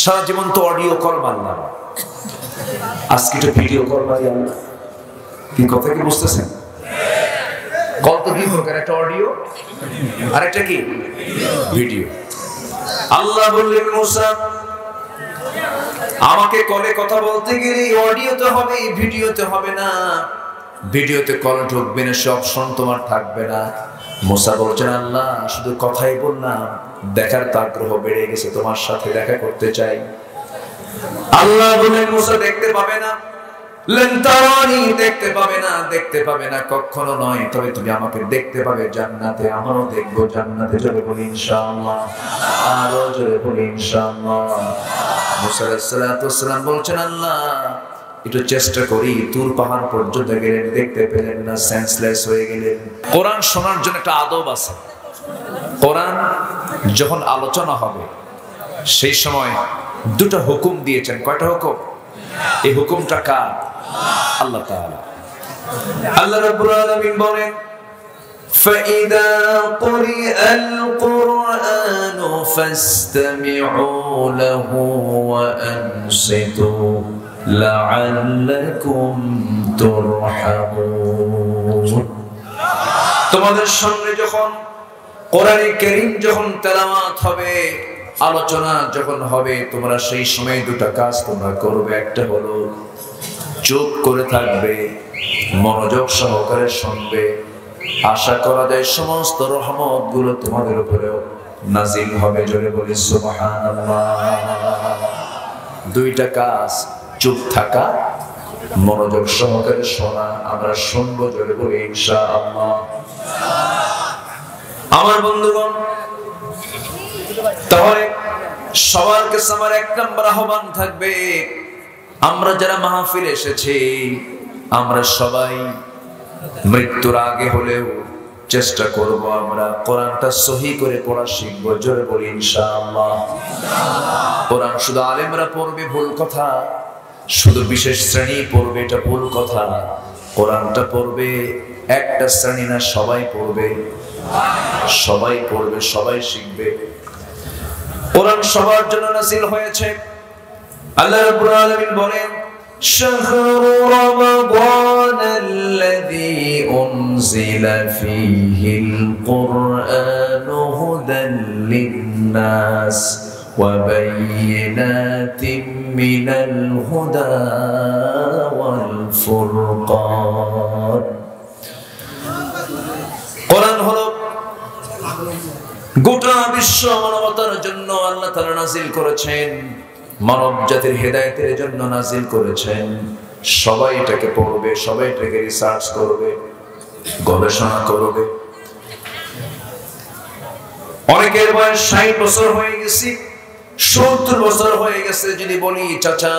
সারা জীবন তো audio call মারলাম, আজকে তো ভিডিও কল মারি আমরা। কি কথা কি বুঝতেছেন? কল তো কি প্রকার, একটা অডিও আর একটা কি ভিডিও। আল্লাহ বললেন মুসা আমাকে কলে কথা বলতে গেলে অডিওতে হবে, ভিডিওতে হবে না। ভিডিওতে কল ঢুকবে না, সব শোন তোমার থাকবে না। মুসা বলছেন আল্লাহ শুধু কথাই বললাম, দেখার তো আগ্রহ বেড়ে গেছে, তোমার সাথে দেখা করতে চাই। আল্লাহ বললেন মুসা দেখতে পাবে না, লেন তারানি, দেখতে পাবে না, দেখতে পাবে না কখনো নয়, তবে তুমি আমাকে দেখতে পাবে জান্নাতে, আমারও দেখবো জান্নাতে। জোরে বলি ইনশাআল্লাহ, আরো জোরে বলি ইনশাআল্লাহ। মুসা আলাইহিস সালাম বলছেন আল্লাহ একটু চেষ্টা করি। তুর পাহাড় পর্যন্ত গেলেন, দেখতে পেলেন না, সেন্সলেস হয়ে গেলেন। কোরআন শোনার জন্য একটা আদব আছে। কোরআন যখন আলোচনা হবে সেই সময় দুটো হুকুম দিয়েছেন। কয়টা হুকুম? এই হুকুমটা কার? আল্লাহ তাআলা। আল্লাহ রাব্বুল আলামিন বলেন فَإِذَا قُرِئَ الْقُرْآنُ فَاسْتَمِعُوا لَهُ وَأَنصِتُوا لَعَلَّكُمْ تُرْحَمُونَ। তোমাদের সামনে যখন কোরআনে কারীম যখন তেলাওয়াত হবে, আলোচনা যখন হবে, তোমরা সেই সময় দুটো কাজ তোমরা করবে। একটা হলো চুপ করে থাকবে, মনোযোগ সহকারে শুনবে। আশা করা যায় সমস্ত রহমত গুলো তোমাদের উপরেও নাজিল হবে। জোরে বলি সুবহানাল্লাহ। দুইটা কাজ, চুপ থাকা, মনোযোগ সহকারে শোনা। আমরা শুনবো, জোরে বলি ইনশাআল্লাহ। আমার বন্ধুগণ, তাহলে সবার কাছে আমার এক নম্বর আহ্বান থাকবে, আমরা যারা মাহফিলে এসেছি আমরা সবাই মৃত্যুর আগে হলেও চেষ্টা করব আমরা কোরআনটা সহি করে পড়া শিখবো। জোরে বলি ইনশাআল্লাহ। কোরআন শুধু আলেমরা পড়বে ভুল কথা, শুধু বিশেষ শ্রেণী পড়বে এটা ভুল কথা। কোরআনটা পড়বে একটা শ্রেণী না, সবাই পড়বে, সবাই পড়বে, সবাই শিখবে। কোরআন সবার জন্য নাযিল হয়েছে। আল্লাহ রাব্বুল আলামিন বলেন শাহরু রমাদানাল্লাযী উনজিলা ফীহিল কুরআনু হুদাল লিন-নাস ওয়া বায়িনাতিন মিনাল হুদা ওয়াল ফুরকান। কোরআন হলো গোটা বিশ্ব মানবতার জন্য আল্লাহ তাআলা নাযিল করেছেন, মানব জাতির হেদায়েতের জন্য নাযিল করেছেন। সবাই এটাকে পড়বে, সবাই এটাকে রিসার্চ করবে, গবেষণা করবে। অনেকের বয়স 60 বছর হয়ে গেছে, 70 বছর হয়ে গেছে, যদি বলি চাচা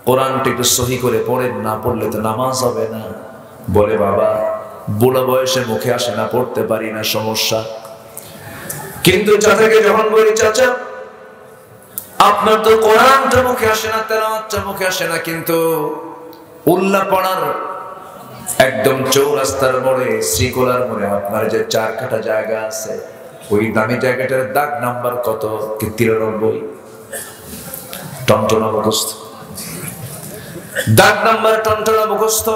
কোরআনটা একটু সহি করে পড়েন, না পড়লে তো নামাজ হবে না, বলে বাবা বুড়া বয়সে মুখে আসে না, পড়তে পারি না, সমস্যা। কিন্তু চাচাকে যখন বলি চাচা আপনার তো কোরআনটা মুখে আসে না, তেলাওয়াতটা মুখে আসে না, কিন্তু উল্লাহ পড়ার একদম চৌরাস্তার মোড়ে, শ্রীকোলার মোড়ে আপনার যে 4 কাঠা জায়গা আছে, ওই দামি জায়গাটার দাগ নাম্বার কত? 93। টনটনা মুখস্থ, দাগ নাম্বার টনটনা মুখস্থ।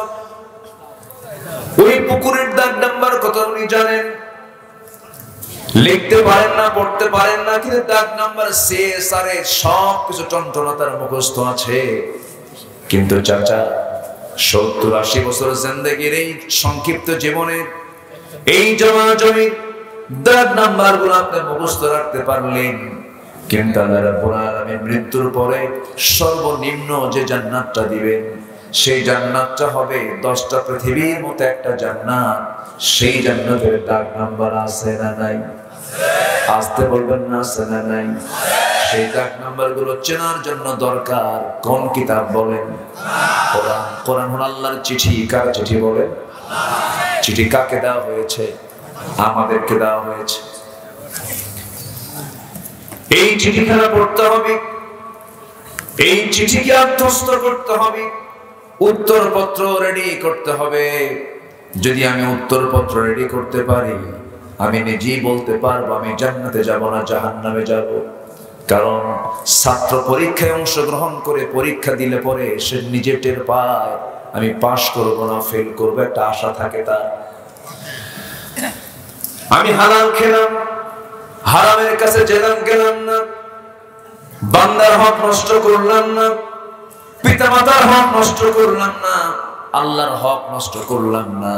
ওই পুকুরের দাগ নাম্বার কত উনি জানেন, লিখতে পারেন না, পড়তে পারেন না, কিন্তু দাগ নাম্বার সারে সব কিছু টনটনা তার মুখস্থ আছে। কিন্তু চাচা 70-80 বছর জিন্দেগির এই সংক্ষিপ্ত জীবনে এই জমি দাগ নাম্বার গুলো আপনি মুখস্থ রাখতে পারলেন, কিন্তু আল্লাহ রাব্বুল আলামিন মৃত্যুর পরে সর্বনিম্ন যে জান্নাতটা দিবেন, সেই জান্নাতটা হবে 10টা পৃথিবীর মতো একটা জান্নাত। সেই জান্নাতের দাগ নাম্বার আছে না নাই? আসতে বলবেন না, আছে না নাই? সেই দাগ নাম্বার গুলো চেনার জন্য দরকার কোন কিতাব বলেন? কোরআন। কোরআন হলো আল্লাহর চিঠি। কার চিঠি বলেন? চিঠি কাকে দেওয়া হয়েছে? আমাদেরকে দেওয়া হয়েছে। এই চিঠিখানা পড়তে হবে, এই চিঠিকে আত্মস্থ করতে হবে, উত্তরপত্র রেডি করতে হবে। যদি আমি উত্তরপত্র রেডি করতে পারি, আমি নিজেই বলতে পারবো আমি জান্নাতে যাব না জাহান্নামে যাব। কারণ ছাত্র পরীক্ষায় অংশগ্রহণ করে পরীক্ষা দিলে পরে সে নিজে টের পায় আমি পাস করবো না ফেল করবো, একটা আশা থাকে তার। আমি হালাল খেলাম, হারামের কাছে গেলাম না, বান্দার হক নষ্ট করলাম না, পিতা মাতার হক নষ্ট করলাম না, আল্লাহর হক নষ্ট করলাম না,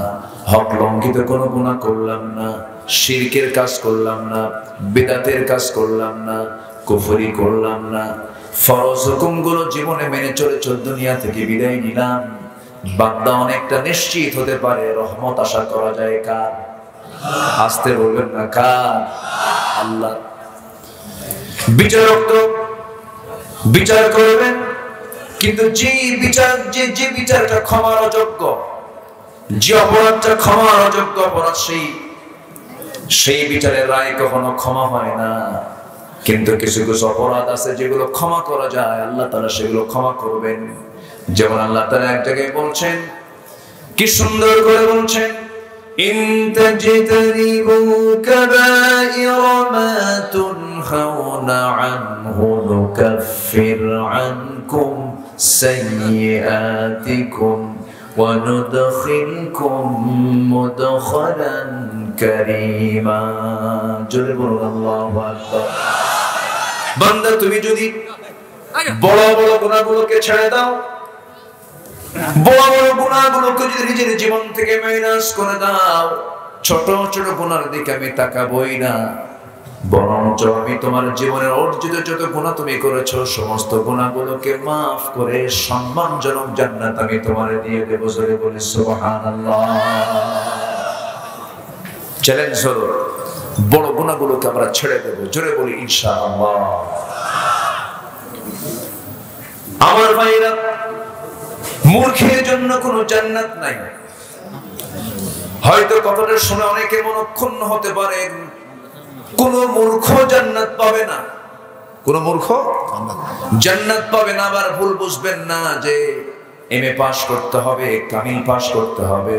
হক লঙ্ঘিত কোনো গুনাহ করলাম না, শিরকের কাজ করলাম না, বিদআতের কাজ করলাম না, কুফরি করলাম না, ফরজ হুকুমগুলো জীবনে মেনে চলে দুনিয়া থেকে বিদায় নিলাম। বান্দা অনেকটা নিশ্চিত হতে পারে, রহমত আশা করা যায় কার? আসতে বলবেন না কার? আল্লাহ। বিচারক তো বিচার করবেন, কিন্তু যে বিচারটা ক্ষমার অযোগ্য, যে অপরাধটা ক্ষমার অযোগ্য অপরাধ, সেই বিচারের রায় কখনো ক্ষমা হয় না। কিন্তু কিছু কিছু অপরাধ আছে যেগুলো ক্ষমা করা যায়, আল্লাহ তাআলা সেগুলো ক্ষমা করবেন। যেমন আল্লাহ তাআলা এক জায়গায় বলছেন, কি সুন্দর করে বলছেন, ইন তাজতানিবু কাবাইরা মা তুনহাউনা আনহু নুকাফির আনকুম সাইয়্যাতিকুম ওয়া নুদখিলকুম মুদখালান কারীমা। জোরে বলুন আল্লাহু আকবার। বান্দা তুমি যদি বড় বড় গুনাহগুলোকে ছেড়ে দাও, বড় বড় গুনাহগুলোকে যদি নিজের জীবন থেকে মাইনাস করে দাও, ছোট ছোট গুনার দিকে আমি তাকাবই না, বরঞ্চ আমি তোমার জীবনের অর্জিত যত গুনাহ তুমি করেছো সমস্ত গুনাহগুলোকে মাফ করে সম্মানজনক জান্নাত আমি তোমারে দিয়ে দেব। জোরে বলি সুবহানাল্লাহ। চ্যালেঞ্জ হলো বড় গুনাহগুলোকে আমরা ছেড়ে দেব। জোরে বলি ইনশাআল্লাহ। আমার ভাইরা, মূর্খের জন্য কোনো জান্নাত নাই। হয়তো কথাটা শুনে অনেকে মনক্ষুণ্ণ হতে পারেন, কোন মূর্খ জান্নাত পাবে না, কোন মূর্খ জান্নাত পাবে না। আবার ভুল বুঝবেন না যে এমএ পাস করতে হবে, কামিল পাস করতে হবে,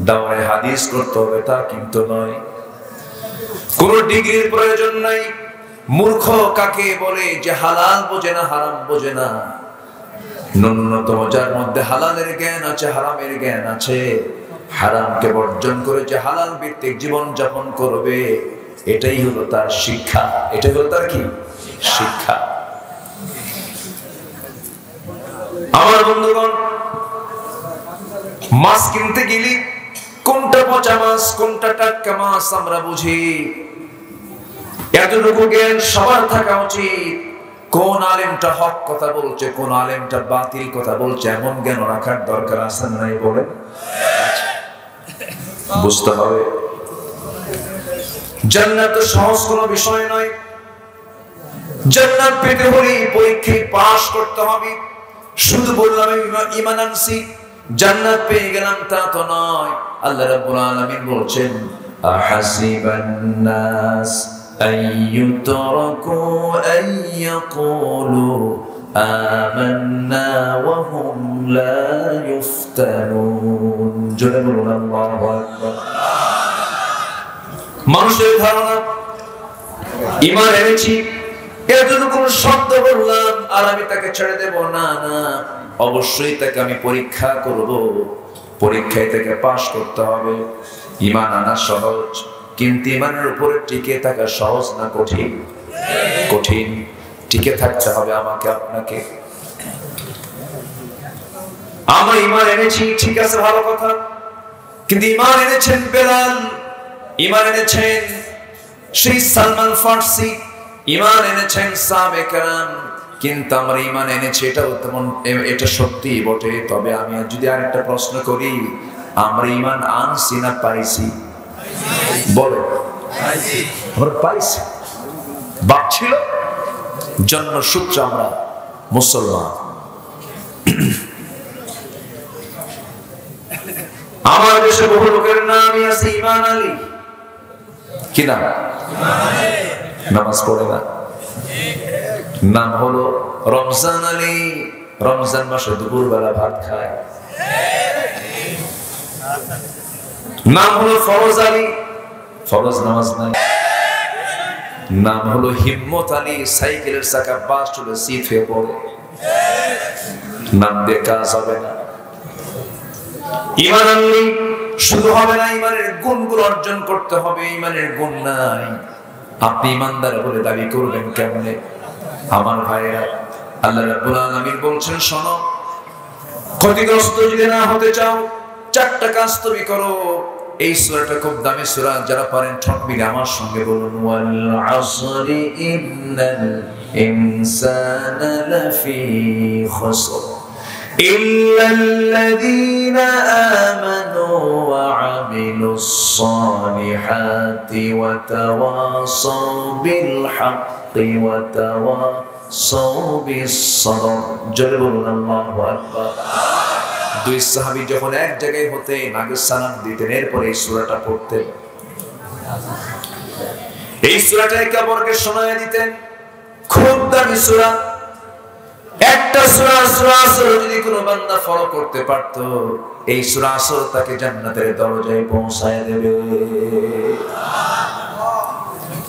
দাওয়ায়ে হাদিস করতে হবে, তা কিন্তু নয়। কোন ডিগ্রির প্রয়োজন নাই। মূর্খ কাকে বলে? যে হালাল বোঝে না, হারাম বোঝে না। ন্যূনতম যার মধ্যে হালালের জ্ঞান আছে, হারামের জ্ঞান আছে, হারামকে বর্জন করে যে হালাল ভিত্তিক জীবন যাপন করবে, এটাই হলো তার শিক্ষা। এটাই হলো তার কি? শিক্ষা। আমার বন্ধুগণ, মাছ কিনতে গেলে কোনটা পচা মাছ, কোনটা টাটকা মাছ আমরা বুঝি। এতটুকু জ্ঞান সবার থাকা উচিত। কোন আলেমটা হক কথা বলছে, কোন আলেমটা বাতিল কথা বলছে, এমন জ্ঞান রাখার দরকার আছে না? নাই বলে বুঝতে হবে। জান্নাত তো সহজ কোনো বিষয় নয়। জান্নাত পেতে হলে পরীক্ষায় পাস করতে হবে। শুধু বললাম ঈমান আনছি, জান্নাত পেয়ে গেলাম তা তো নয়। আল্লাহ রাব্বুল আলামিন বলছেন, আহাসিবান নাস আইয়ুতরাকু আইয়াকুলু আমান্না ওয়া হুম লা ইফতানুন। জোরে বলুন আল্লাহু আকবার। মানুষের ধারণা ঈমান এনেছি, এতটুকু শব্দ বললাম আর আমি তাকে ছেড়ে দেব না। না, অবশ্যই তাকে আমি পরীক্ষা করব, পরীক্ষায় তাকে পাস করতে হবে। ঈমান আনা সহজ, কিন্তু ঈমানের উপরে টিকে থাকা সহজ না কঠিন? কঠিন। টিকে থাকতে হবে আমাকে আপনাকে। আমরা ঈমান এনেছি, ঠিক আছে, ভালো কথা, কিন্তু ঈমান এনেছেন বেলাল, ঈমান এনেছেন সেই সালমান ফার্সি, ঈমান এনেছেন সাহাবে কেরাম, কিন্তু আমরা ঈমান এনেছি এটা সত্যি বটে। তবে আমি যদি আরেকটা প্রশ্ন করি, আমরা ঈমান আনছি না পাইছি? বলে আমরা পাইছি। বাপ ছিল, জন্মসূত্রে আমরা মুসলমান। আমার দেশে বহু লোকের নামই আছে ঈমান আলী। কি নাম? নামাজ পড়ে না, নাম হলো রমজান আলী। রমজান মাসে দুপুর বেলা ভাত খায়। নাম হলো ফরজ আলী, ফরজ নামাজ নাই। নাম হলো হিম্মত আলী। সাইকেলের চাকা বাস চলে সিট হয়ে পড়ে, নাম দিয়ে কাজ হবে না। ঈমান আনলে শুধু হবে না, ঈমানের গুণগুলো অর্জন করতে হবে। ঈমানের গুণ নাই, আপনি ঈমানদার বলে দাবি করবেন কেমনে? আমার ভাইরা, আল্লাহ রাব্বুল আলামিন বলছেন, শোনো, ক্ষতিগ্রস্ত যদি না হতে চাও, চারটা কাজ তুমি করো। এই সূরাটা খুব দামি সূরা, যারা পারেন ঠক মিলে আমার সঙ্গে বলুন, ওয়াল আসরি ইন্নাল ইনসানা লাফি খুসর ইল্লাল্লাযীনা আমানু ওয়া আমিলুস সালিহাতি ওয়া তাওয়াসাউ বিল হাক্কি ওয়া তাওয়াসাউ বিস সাবর। জোরে বলুন আল্লাহু আকবার। দুই সাহাবী যখন এক জায়গায় হতেন, আগে সালাম দিতেন, এরপরে এই সূরাটা পড়তেন। এই সূরাটা একে অপরকে শোনায় দিতেন। খুব দামি সূরা। একটা সূরা আসর যদি কোনো বান্দা ফলো করতে পারত, এই সূরা আসর তাকে জান্নাতের দরজায় পৌঁছায় দেবে।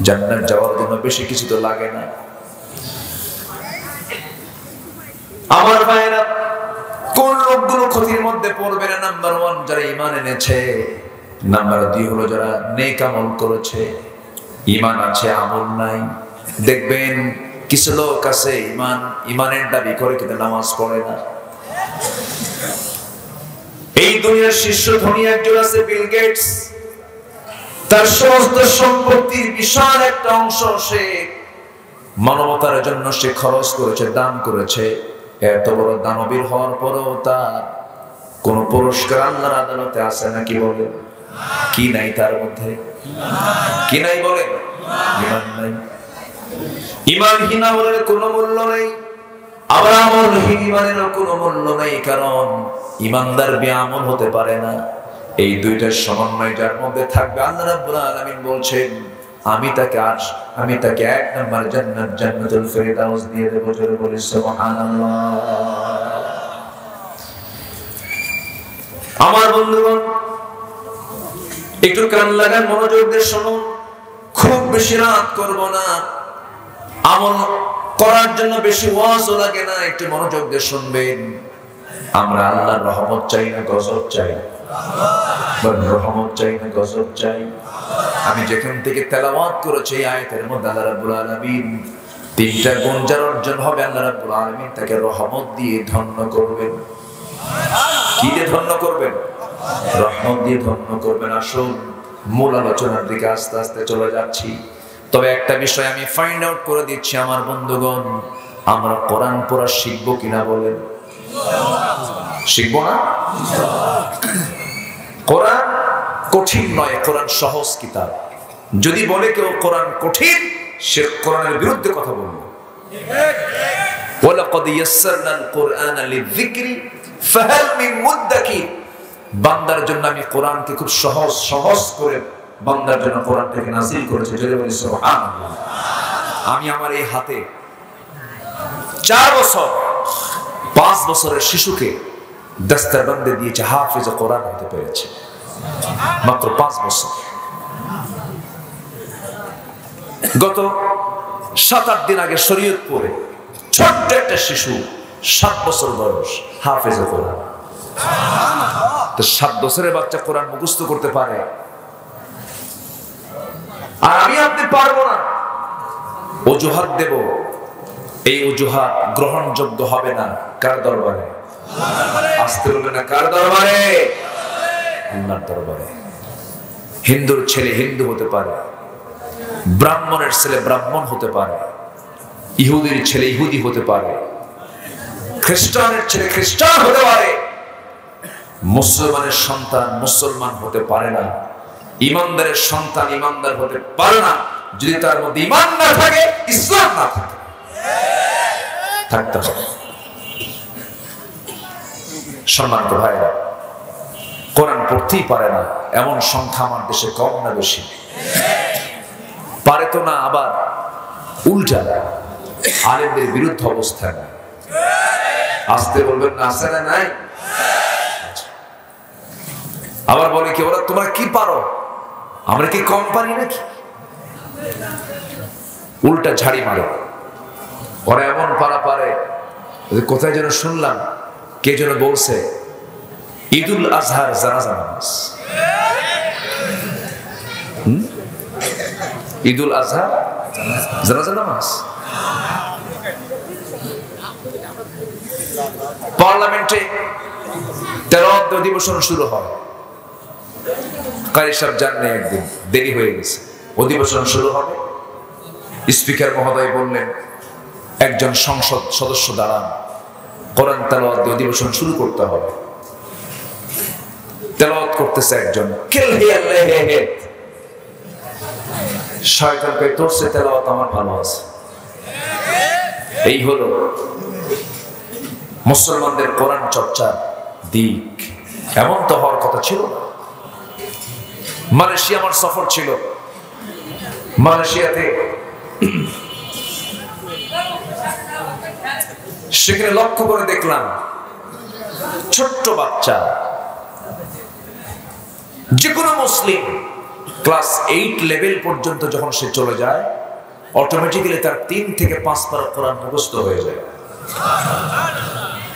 জান্নাত যাওয়ার জন্য বেশি কিছু তো লাগে না। আমার ভাইরা, কোন লোকগুলো ক্ষতির মধ্যে পড়বে না? নাম্বার 1 যারা ঈমান এনেছে, নাম্বার 2 হলো যারা নেক আমল করেছে। ঈমান আছে, আমল নাই। দেখবেন কিছু লোক আছে ঈমানের দাবি করে কিন্তু নামাজ পড়ে না। এই দুনিয়ার শীর্ষ ধনী একজন আছে, বিল গেটস। তার সমস্ত সম্পত্তির বিশাল একটা অংশ সে মানবতার জন্য সে খরচ করেছে, দান করেছে। এত বড় দানবীর হওয়ার পরেও তার কোন পুরস্কার আল্লাহর আদালতে আছে নাকি? বলে কি নাই তার মধ্যে? কি নাই বলে? ঈমান নাই। ঈমানহীন আমলের কোনো মূল্য নেই, আবার আমলহীন ঈমানেরও কোনো মূল্য নেই, কারণ ঈমানদার বেআমল হতে পারে না। এই দুইটার সমন্বয় যার মধ্যে থাকবে, আল্লাহ রাব্বুল আলামিন বলছেন, আমি তাকে 1 নাম্বার জান্নাত, জান্নাতুল ফেরদাউস দিয়ে দেব। জোরে বলি সুবহানাল্লাহ। আমার বন্ধুগণ, একটু কান লাগান, মনোযোগ দিয়ে শুনুন। খুব বেশি রাত করব না, আমল করার জন্য বেশি ওয়াজও লাগে না, একটু মনোযোগ দিয়ে শুনবেন। আমরা আল্লাহর রহমত চাই না গজব চাই? রহমত চাই না গজব চাই? আমি যেখান থেকে তেলাওয়াত করেছি এই আয়াতের মধ্যে আল্লাহ রাব্বুল আলামিন 3টা গুণ যার অর্জন হবে, আল্লাহ রাব্বুল আলামিন তাকে রহমত দিয়ে ধন্য করবেন। কি দিয়ে ধন্য করবেন? রহমত দিয়ে ধন্য করবেন। আসুন মূল আলোচনার দিকে আস্তে আস্তে চলে যাচ্ছি। তবে একটা বিষয় আমি ফাইন্ড আউট করে দিচ্ছি, আমার বন্ধুগণ, আমরা কোরআন পড়া শিখবো কিনা বলেন? শিখবো না? কোরআন কঠিন নয়, কোরআন সহজ কিতাব। যদি বলে কেউ কোরআন কঠিন, সে কোরআনের বিরুদ্ধে কথা বলবে। ওয়ালাকাদ ইয়াসসারনাল কুরআনা লিযিকরি ফাহাল মিন মুদ্দাকির। বান্দার জন্য আমি কোরআনকে খুব সহজ করে বান্দার জন্য কোরআনটাকে নাযিল করেছি। জোরে বলি সুবহানাল্লাহ। আমি আমার এই হাতে 4 বছর 5 বছরের শিশুকে দস্তরবন্দে দিয়েছে, হাফেজ কোরআন হতে পেরেছে মাত্র 5 বছর। গত 7-8 দিন আগে শরীয়তপুরে ছোট্ট একটা শিশু 7 বছর বয়স, হাফেজ কোরআন। তো 7 বছরের বাচ্চা কোরআন মুখস্থ করতে পারে, আর আমি আপনি পারবো না। অজুহাত দেব, এই অজুহাত গ্রহণযোগ্য হবে না। কার দরবারে? আসতে বলবে না, কার দরবারে? আল্লাহর দরবারে। হিন্দুর ছেলে হিন্দু হতে পারে, ব্রাহ্মণের ছেলে ব্রাহ্মণ হতে পারে, ইহুদির ছেলে ইহুদি হতে পারে, খ্রিস্টানের ছেলে খ্রিস্টান হতে পারে। মুসলমানের সন্তান মুসলমান হতে পারে না, ইমানদারের সন্তান ইমানদার হতে পারে না, যদি তার মধ্যে ঈমান না থাকে, ইসলাম না থাকে। থাকতে হবে। সম্মানিত ভাইরা, কোরআন পড়তেই পারে না এমন সংখ্যা আমার দেশে কম না বেশি? পারে তো না, আবার উল্টা আলেমদের বিরুদ্ধে অবস্থান। আসতে বলবেন না, আছে না? নাই। আবার বলে কি, ওরা তোমরা কি পারো, আমরা কি কম পারি নাকি? উল্টা ঝাড়ি মারে। ওরা এমন পারা পারে, কোথায় যেন শুনলাম কে যেন বলছে ঈদুল আজহার জানাজা নামাজ। ঈদুল আজহার জানাজা নামাজ পার্লামেন্টে তেলাওয়াত অধিবেশন শুরু হয়। কারি সাহেব জানলে একদিন দেরি হয়ে গেছে, অধিবেশন শুরু হবে। স্পিকার মহোদয় বললেন একজন সংসদ সদস্য দাঁড়ান, কোরআন তেলাওয়াত অধিবেশন শুরু করতে হবে। তেলাওয়াত করতেছে একজন, শয়তানকে তোরছে তেলাওয়াত আমার ভালো আছে। এই হলো মুসলমানদের কোরআন চর্চার দিক। এমন তো হওয়ার কথা ছিল না। মালয়েশিয়া আমার সফর ছিল। মালয়েশিয়াতে সেখানে লক্ষ্য করে দেখলাম ছোট্ট বাচ্চা, যে কোনো মুসলিম ক্লাস 8 লেভেল পর্যন্ত যখন সে চলে যায়, অটোমেটিক্যালি তার 3 থেকে 5 পারা কোরআন মুখস্থ হয়ে যায়।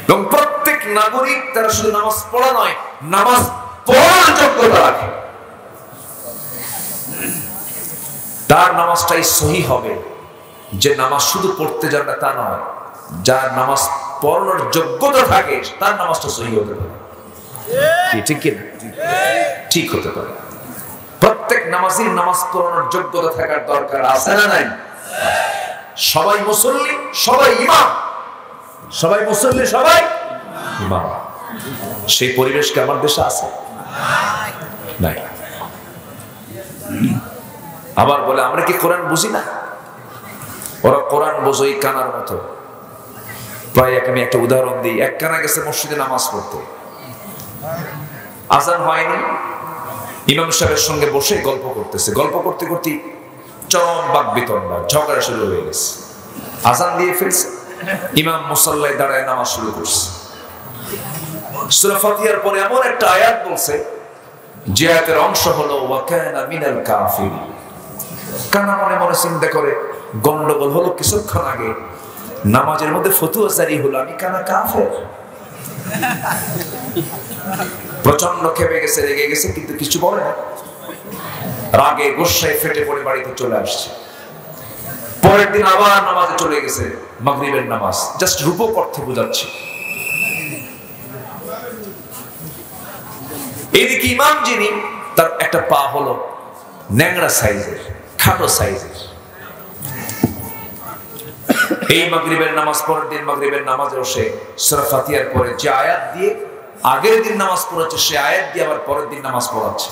এবং প্রত্যেক নাগরিক তার শুধু নামাজ পড়া নয়, নামাজ পড়ার যোগ্যতা রাখে। তার নামাজটাই সহি হবে। যে নামাজ শুধু পড়তে জানে তা নয়, যার নামাজ পড়ানোর যোগ্যতা থাকে তার নামাজটা সহি হতে পারে। ঠিক কি না? ঠিক হতে পারে। প্রত্যেক নামাজির নামাজ পড়ানোর যোগ্যতা থাকার দরকার আছে না নাই? সবাই মুসল্লি, সবাই ইমাম। সবাই মুসল্লি, সবাই ইমাম। সেই পরিবেশ কি আমার দেশে আছে? নাই। আবার বলে আমরা কি কোরআন বুঝি না? ওরা কোরআন বোঝই কানার মতো। প্রায় আমি একটা উদাহরণ দিই। এক কানা গেছে মসজিদে নামাজ পড়তে, আজান হয়নি, ইমাম সাহেবের সঙ্গে বসে গল্প করতেছে। গল্প করতে করতে চরম বাকবিতণ্ডা, ঝগড়া শুরু হয়ে গেছে। আজান দিয়ে ফেলছে, ইমাম মুসাল্লায় দাঁড়ায় নামাজ শুরু করছে। সূরা ফাতিহার পরে এমন একটা আয়াত বলছে যে আয়াতের অংশ হলো ওয়া কানা মিনাল কাফিরিন। কানা মনে মনে চিন্তা করে গন্ডগোল হলো কিছুক্ষণ আগে, নামাজের মধ্যে ফতুয়া জারি হলো, আমি কানা কাফের। প্রচন্ড খেপে গেছে, রেগে গেছে, কিন্তু কিছু বলে না। রাগে গোসায় ফেটে পড়ে বাড়িতে চলে আসছে। পরের দিন আবার নামাজে চলে গেছে, মাগরিবের নামাজ। জাস্ট রূপক অর্থে বোঝাচ্ছে। এদিকে ইমাম যিনি, তার একটা পা হলো ন্যাংরা সাইজের, খাটো সাইজের। এই মাগরিবের নামাজ, পরের দিন মাগরিবের নামাজে বসে সূরা ফাতিহার পরে যে আয়াত দিয়ে আগের দিন নামাজ পড়াচ্ছে, সে আয়াত দিয়ে আবার পরের দিন নামাজ পড়াচ্ছে।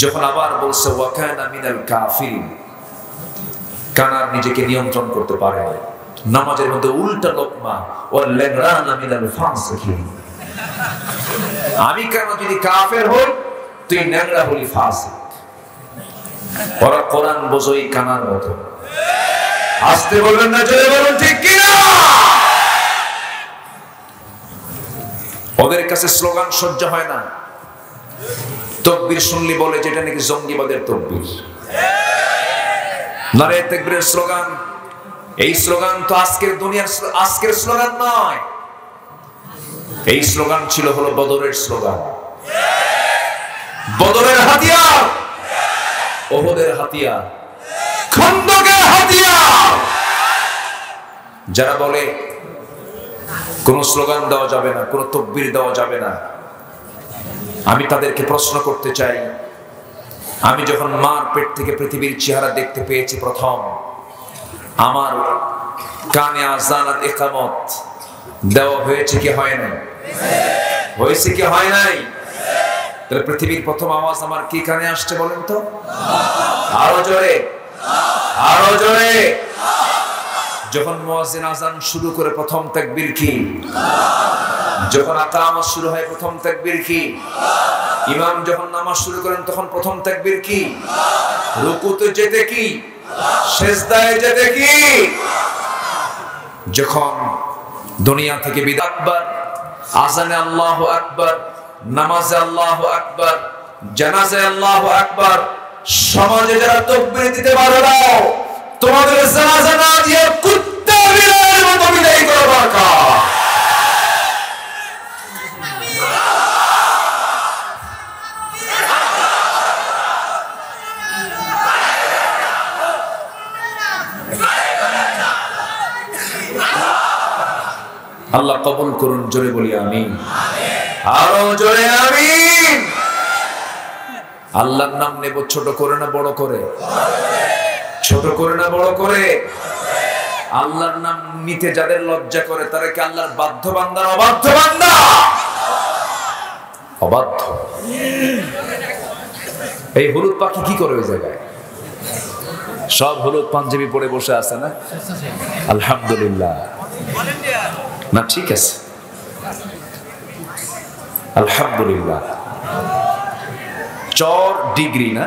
যখন আবার বলছে ওয়া কানা মিনাল কাফিরিন, কানার নিজেকে নিয়ন্ত্রণ করতে পারে না। নামাজের মধ্যে উল্টা লোকমা ওয়া লাগরানা মিনাল ফাসিকিন। আমি কেন যদি কাফের হই, তুই ন্যাংরা হলি ফাসিক। ওরা কোরআন বোঝই কানার মতো। আসতে বলবেন না, জোরে বলুন ঠিক কি না? ওদের কাছে স্লোগান সহ্য হয় না। তাকবীর শুনলি বলে যেটা নাকি জঙ্গিবাদের তাকবীর। নারে তাকবীরের স্লোগান, এই স্লোগান তো আজকের দুনিয়ার আজকের স্লোগান নয়। এই স্লোগান ছিল হলো বদরের স্লোগান। বদরের হাতিয়ার, ওহদের হাতিয়ার, খন্দকের হাতিয়ার। যারা বলে কোন স্লোগান দেওয়া যাবে না, কোন তাকবীর দেওয়া যাবে না, আমি তাদেরকে প্রশ্ন করতে চাই, আমি যখন মার পেট থেকে পৃথিবীর চেহারা দেখতে পেয়েছি প্রথম, আমার কানে আযান আর ইকামত দেওয়া হয়েছে কি হয় নাই? হয়েছে কি হয় নাই? তাহলে পৃথিবীর প্রথম আওয়াজ আমার কি কানে আসছে বলেন তো? আরো জোরে, আরো জোরে। যখন মুয়াজ্জিন আযান শুরু করে প্রথম তাকবীর কি? যখন ইকামত শুরু হয় প্রথম তাকবীর কি? ইমাম যখন নামাজ শুরু করেন তখন প্রথম তাকবীর কি? রুকুতে যেতে কি? সিজদায় যেতে কি? যখন দুনিয়া থেকে বিদায়, আকবার, আযানে আল্লাহু আকবার, নামাজে আল্লাহু আকবার, জানাজায় আল্লাহু আকবার। সমাজে যারা তাকবীর দিতে পারো না, তোমাদের জানাজা না দিয়ে কুত্তা বিড়ালের মতো বিদায় করা দরকার। আল্লাহ কবুল করুন, জোরে বলি আমিন, আরো জোরে আমিন। আল্লাহর নাম নেব ছোট করে না বড় করে? ছোট করে না বড় করে? আল্লাহর নাম নিতে যাদের লজ্জা করে তারা কি আল্লাহর বাধ্য বান্দা না অবাধ্য বান্দা? অবাধ্য। এই হলুদ পাখি কি করে ওই জায়গায়? সব হলুদ পাঞ্জাবি পরে বসে আছে না? আলহামদুলিল্লাহ না, ঠিক আছে, আলহামদুলিল্লাহ। চর ডিগ্রি না,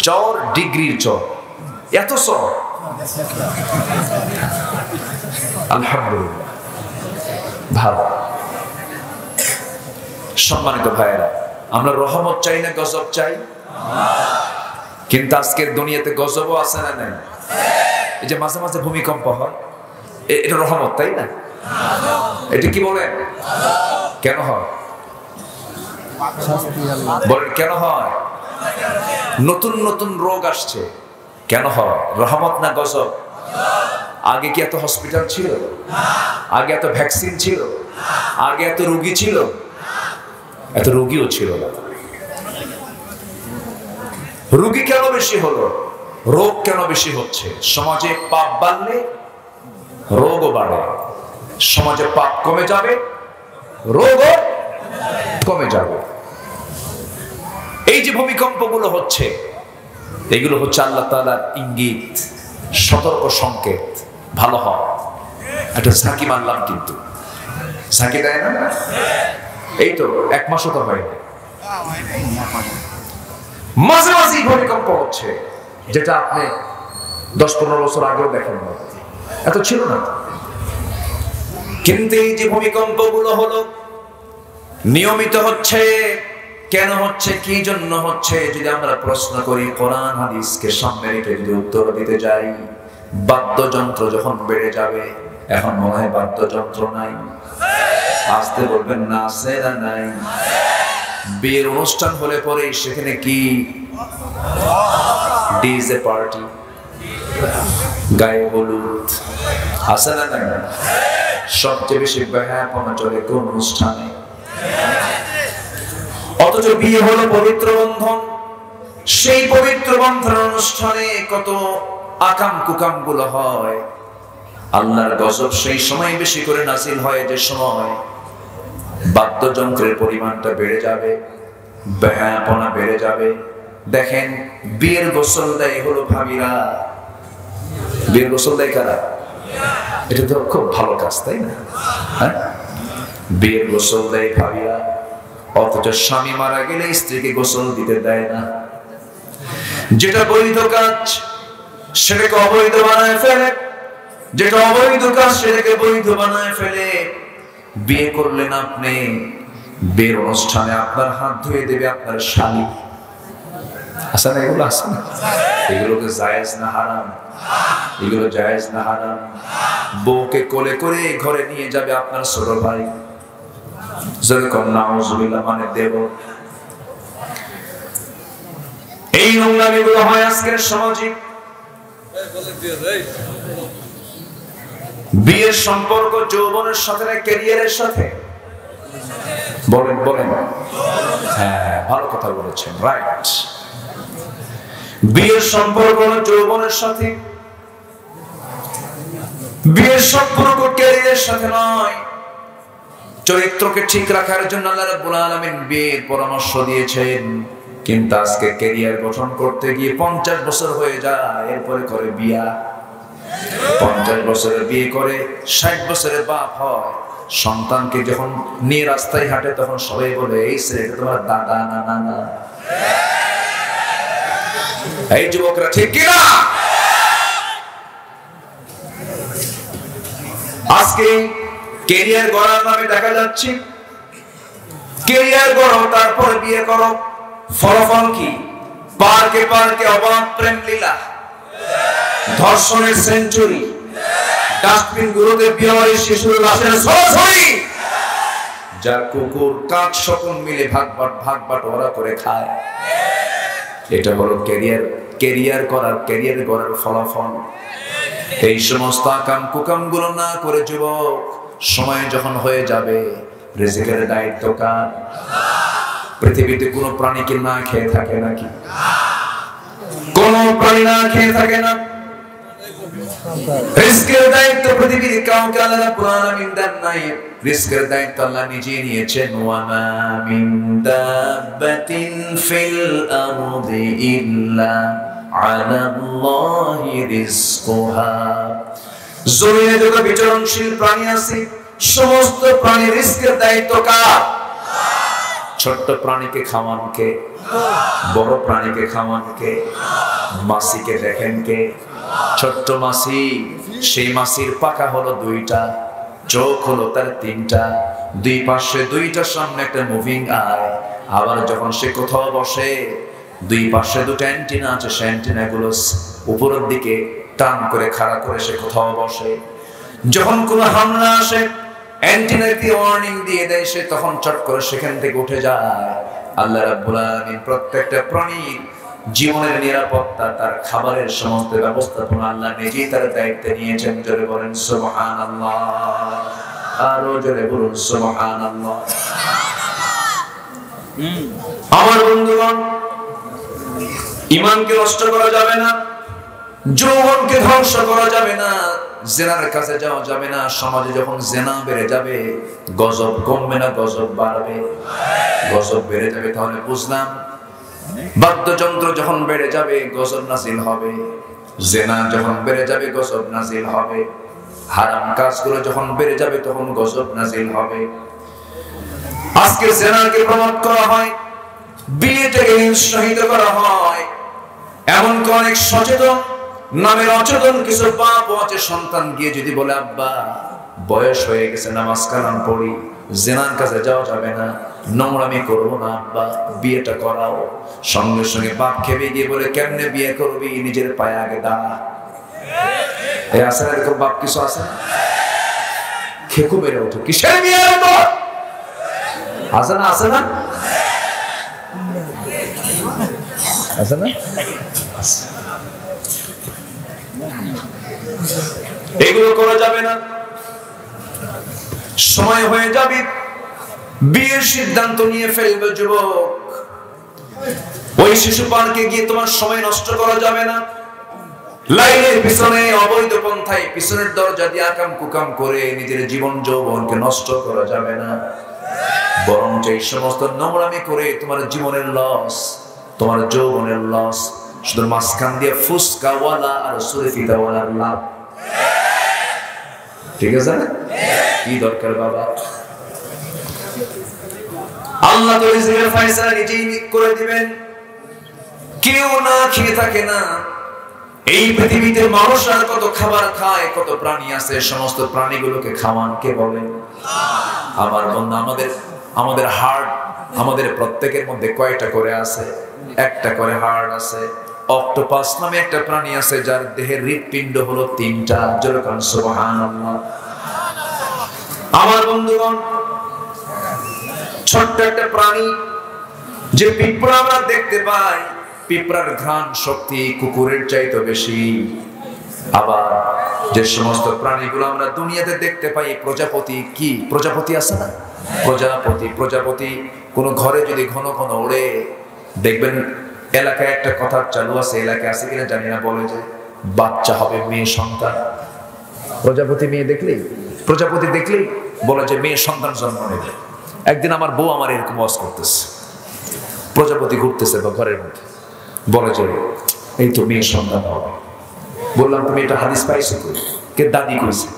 চর ডিগ্রির চর, এত চর, আলহামদুলিল্লাহ, ভালো। সম্মানিত ভাইয়েরা, আমরা রহমত চাই না গজব চাই? কিন্তু আজকের দুনিয়াতে গজবও আছে না নাই? এই যে মাঝে মাঝে ভূমিকম্প হয়, এটা রহমত, তাই না? এটা কি বলেন? কেন হয় বলেন? কেন হয়? নতুন নতুন রোগ আসছে, কেন হয়? রহমত না গজব? আগে কি এত হসপিটাল ছিল? আগে এত ভ্যাকসিন ছিল? আগে এত রোগী ছিল? এত রোগীও ছিল না। রোগী কেন বেশি হলো? রোগ কেন বেশি হচ্ছে? সমাজে পাপ বাড়লে রোগও বাড়ে, সমাজে পাপ কমে যাবে রোগও কমে যাবে। এই যে ভূমিকম্পগুলো হচ্ছে, এগুলো হচ্ছে আল্লাহ তাআলার ইঙ্গিত, সতর্ক সংকেত। ভালো হয় একটা ঝাঁকি মারলাম, কিন্তু ঝাঁকি দেয় না। এই তো 1 মাসও তো হয়নি, মাঝে মাঝে ভূমিকম্প হচ্ছে, যেটা আপনি 10-15 বছর আগেও দেখেন না, এত ছিল না। কিন্তু এই যে ভূমিকম্প গুলো হলো, নিয়মিত হচ্ছে, কেন হচ্ছে, কি জন্য হচ্ছে? যদি আমরা প্রশ্ন করি, কোরআন হাদিসকে সামনে রেখে যদি উত্তর দিতে যাই, বাদ্যযন্ত্র যখন বেড়ে যাবে, এখন মনে হয় বাদ্যযন্ত্র নাই, আসতে বলবেন না, আছে না নাই? বিয়ের অনুষ্ঠান হলে পরে সেখানে কি ডিজে পার্টি, গায়ে হলুদ, আছে না নাই? সবচেয়ে বেশি ব্যাপনা চলে কোন অনুষ্ঠানে? অথচ বিয়ে হলো পবিত্র বন্ধন, সেই পবিত্র বন্ধন অনুষ্ঠানে কত আকাম কুকাম গুলো হয়। আল্লাহর গজব সেই সময় বেশি করে নাজিল হয় যে সময় বাদ্যযন্ত্রের পরিমাণটা বেড়ে যাবে, ব্যাপনা বেড়ে যাবে। দেখেন, বিয়ের গোসল দেয় হলো ভাবিরা, বিয়ের গোসল দেয় কারা? এটা তো খুব ভালো কাজ, তাই না? হ্যাঁ, বিয়ের গোসল দেয় ভাবিরা, অথচ স্বামী মারা গেলে স্ত্রীকে গোসল দিতে দেয় না। যেটা বৈধ কাজ সেটাকে অবৈধ বানায় ফেলে, যেটা অবৈধ কাজ সেটাকে বৈধ বানায় ফেলে। বিয়ে করলেন আপনি, বিয়ের অনুষ্ঠানে আপনার হাত ধুয়ে দেবে আপনার স্বামী, আছে না? এগুলো আছে না? এগুলোকে জায়েজ না হারাম? এগুলো জায়েজ না হারাম? বউকে কোলে করে ঘরে নিয়ে যাবে আপনার ছোট ভাই, যেরকম নাউজুবিল্লাহ মানে দেব। এই নোংরামিগুলো হয় আজকের সমাজে। বিয়ের সম্পর্ক যৌবনের সাথে না ক্যারিয়ারের সাথে? বলেন বলেন। হ্যাঁ, ভালো কথা বলেছেন, রাইট। বিয়ের সম্পর্ক যৌবনের সাথে, বিয়ের সম্পর্ক ক্যারিয়ারের সাথে নয়। চরিত্রকে ঠিক রাখার জন্য আল্লাহ রাব্বুল আলামিন বিয়ের পরামর্শ দিয়েছেন, কিন্তু আজকে ক্যারিয়ার গঠন করতে গিয়ে 50 বছর হয়ে যায়, এরপরে করে বিয়া। 50 বছরের বিয়ে করে 60 বছরের বাপ হয়। সন্তানকে যখন নিয়ে রাস্তায় হাঁটে তখন সবাই বলে, এই ছেলেটা তোমার দাদা না নানা। এই যুবকরা ঠিক কিনা? আজকে ক্যারিয়ার গড়ার নামে দেখা যাচ্ছে, ক্যারিয়ার গড়ো তারপরে বিয়ে করো, ফলাফল কি? পার্কে পার্কে অবাধ প্রেম লীলা, ধর্ষণের সেঞ্চুরি, ডাস্টবিন গুলোতে বিহারি শিশুর লাশের ছড়াছড়ি, যা কুকুর কাক সকল মিলে ভাগ বাটোয়ারা করে খায়। এটা হলো ক্যারিয়ার করার ফলাফল। এই সমস্ত আকাম কুকাম গুলো না করে যুবক, সময় যখন হয়ে যাবে, রিজিকের দায়িত্ব কার? পৃথিবীতে কোনো প্রাণী কি না খেয়ে থাকে নাকি? কোন প্রাণী না খেয়ে থাকে না। রিজিকের দায়িত্ব পৃথিবীর কাউকে আল্লাহ রাব্বুল আলামিন দেন নাই। রিজিকের দায়িত্ব আল্লাহ নিজেই নিয়েছেন। ওয়া মা মিন দাব্বাতিন ফিল আরদি ইল্লা আলাল্লাহি রিজকুহা। জমিনে যত বিচরণশীল প্রাণী আছে, সমস্ত প্রাণীর রিজিকের দায়িত্ব কার? ছোট্ট প্রাণীকে খাওয়ান কে? বড় প্রাণীকে খাওয়ান কে? মাছিকে দেখেন কে? ছোট্ট মাছি, সেই মাছির পাখা হলো দুইটা, চোখ হলো তার তিনটা, দুই পাশে দুইটা, সামনে একটা মুভিং আই। আবার যখন সে কোথাও বসে, দুই পাশে দুটো অ্যান্টেনা আছে, সেই অ্যান্টেনা গুলো উপরের দিকে টান করে খাড়া করে সে কোথাও বসে। যখন কোনো হামলা আসে, অ্যান্টেনা দিয়ে ওয়ার্নিং দিয়ে দেয়, সে তখন চট করে সেখান থেকে উঠে যায়। আল্লাহ রাব্বুল আলামিন প্রত্যেকটা প্রাণীর জীবনের নিরাপত্তা, তার খাবারের সমস্ত ব্যবস্থাপনা আল্লাহ নিজেই তার দায়িত্বে নিয়েছেন। জোরে বলেন সুবহানাল্লাহ, আরো জোরে বলুন সুবহানাল্লাহ। আমার বন্ধুগণ, ঈমানকে নষ্ট করা যাবে না, যৌবনকে ধ্বংস করা যাবে না, জেনার কাছে যাওয়া যাবে না। সমাজে যখন জেনা বেড়ে যাবে, গজব কমবে না, গজব বাড়বে। গজব বেড়ে যাবে, তাহলে বুঝলাম বাদ্যযন্ত্র যখন বেড়ে যাবে, গজব নাজিল হবে। জেনা যখন বেড়ে যাবে, গজব নাজিল হবে। হারাম কাজগুলো যখন বেড়ে যাবে, তখন গজব নাজিল হবে। আজকে জেনাকে প্রমোট করা হয়, বিয়েটাকে উৎসাহিত করা হয়। এমনকি অনেক সচেতন নামের অচেতন কিছু বাপ আছে, সন্তান গিয়ে যদি বলে, আব্বা বয়স হয়ে গেছে, নামাজ কালাম পড়ি, জেনার কাছে যাওয়া যাবে না, নোংরামি করবো না, আব্বা বিয়েটা করাও। সঙ্গে সঙ্গে বাপ খেপে গিয়ে বলে, কেমনে বিয়ে করবি, নিজের পায়ে আগে দাঁড়া। এই আছে না এরকম বাপ? কিছু আছে না? খেকু বেড়ে ওঠে, কিসের বিয়ে আছে না? আছে না? আছে না? এগুলো করা যাবে না। সময় হয়ে যাবে, বিয়ের সিদ্ধান্ত নিয়ে ফেলবে যুবক। ওই শিশু পার্কে গিয়ে তোমার সময় নষ্ট করা যাবে না। লাইনের পিছনে অবৈধ পন্থায় পিছনের দরজা দিয়ে আকাম কুকাম করে নিজের জীবন যৌবনকে নষ্ট করা যাবে না। বরং এই সমস্ত নোংরামি করে তোমার জীবনের লস, তোমার যৌবনের লস। শুধু মাঝখান দিয়ে ফুসকাওয়ালা আর সুরেফিদাওয়ালার লাভ। ঠিক আছে না? কি দরকার বাবা? আল্লাহ তো রিজিকের ফয়সালা নিজেই করে দিবেন। কেউ না খেয়ে থাকে না। এই পৃথিবীতে মানুষ আর কত খাবার খায়, কত প্রাণী আছে, সমস্ত প্রাণীগুলোকে খাওয়ান কে বলেন? আমার বন্ধু, আমাদের হার্ট, আমাদের প্রত্যেকের মধ্যে কয়টা করে আছে? একটা করে হার্ট আছে। অক্টোপাস নামে একটা প্রাণী আছে, যার দেহের হৃৎপিণ্ড হলো 3টা। যেরকম সুবহানাল্লাহ। আমার বন্ধুগণ, ছোট্ট একটা প্রাণী, যে পিঁপড়া আমরা দেখতে পাই, পিঁপড়ার ঘ্রাণ শক্তি কুকুরের চাইতে বেশি। আবার যে সমস্ত প্রাণীগুলো আমরা দুনিয়াতে দেখতে পাই, প্রজাপতি, কি প্রজাপতি আছে না? প্রজাপতি কোন ঘরে যদি ঘন ঘন ওড়ে, দেখবেন এলাকায় একটা কথা চালু আছে, এলাকায় আছে কিনা জানি না, বলে যে বাচ্চা হবে, মেয়ে সন্তান। প্রজাপতি দেখলেই বলে যে মেয়ে সন্তান জন্ম নেবে। একদিন আমার বউ আমার এরকম ওয়াজ করতেছে, প্রজাপতি ঘুরতেছে বা ঘরের মধ্যে, বলে যে এই তো মেয়ে সন্তান হবে। বললাম, তুমি এটা হাদিস পাইছো? কে? দাদি কইছে।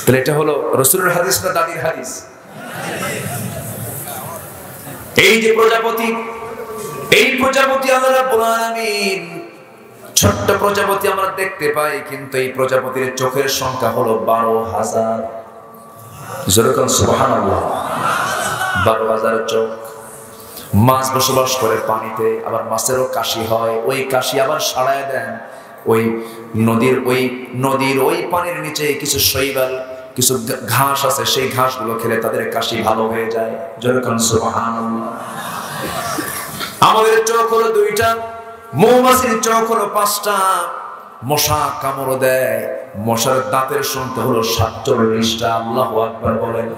তাহলে এটা হলো রাসূলের হাদিস না দাদির হাদিস? এই যে প্রজাপতি, এই প্রজাপতি আল্লাহ রাব্বুল আলামিন, ছোট্ট প্রজাপতি আমরা দেখতে পাই, কিন্তু এই প্রজাপতির চোখের সংখ্যা হলো 12,000। যেরকম সুবহানাল্লাহ, 12,000 চোখ। মাছ বসবাস করে পানিতে, আবার মাছেরও কাশি হয়, ওই কাশি আবার সারায় দেন ওই নদীর ওই পানির নিচে কিছু শৈবাল, কিছু ঘাস আছে, সেই ঘাসগুলো খেলে তাদের কাশি ভালো হয়ে যায়। যেরকম সুবহানাল্লাহ। আমাদের চোখ হলো 2টা, মৌমাছির চোখ হলো 5টা, মশা কামড় দেয়, মশার দাঁতের সংখ্যা হলো 47টা। আল্লাহু আকবার বলেন।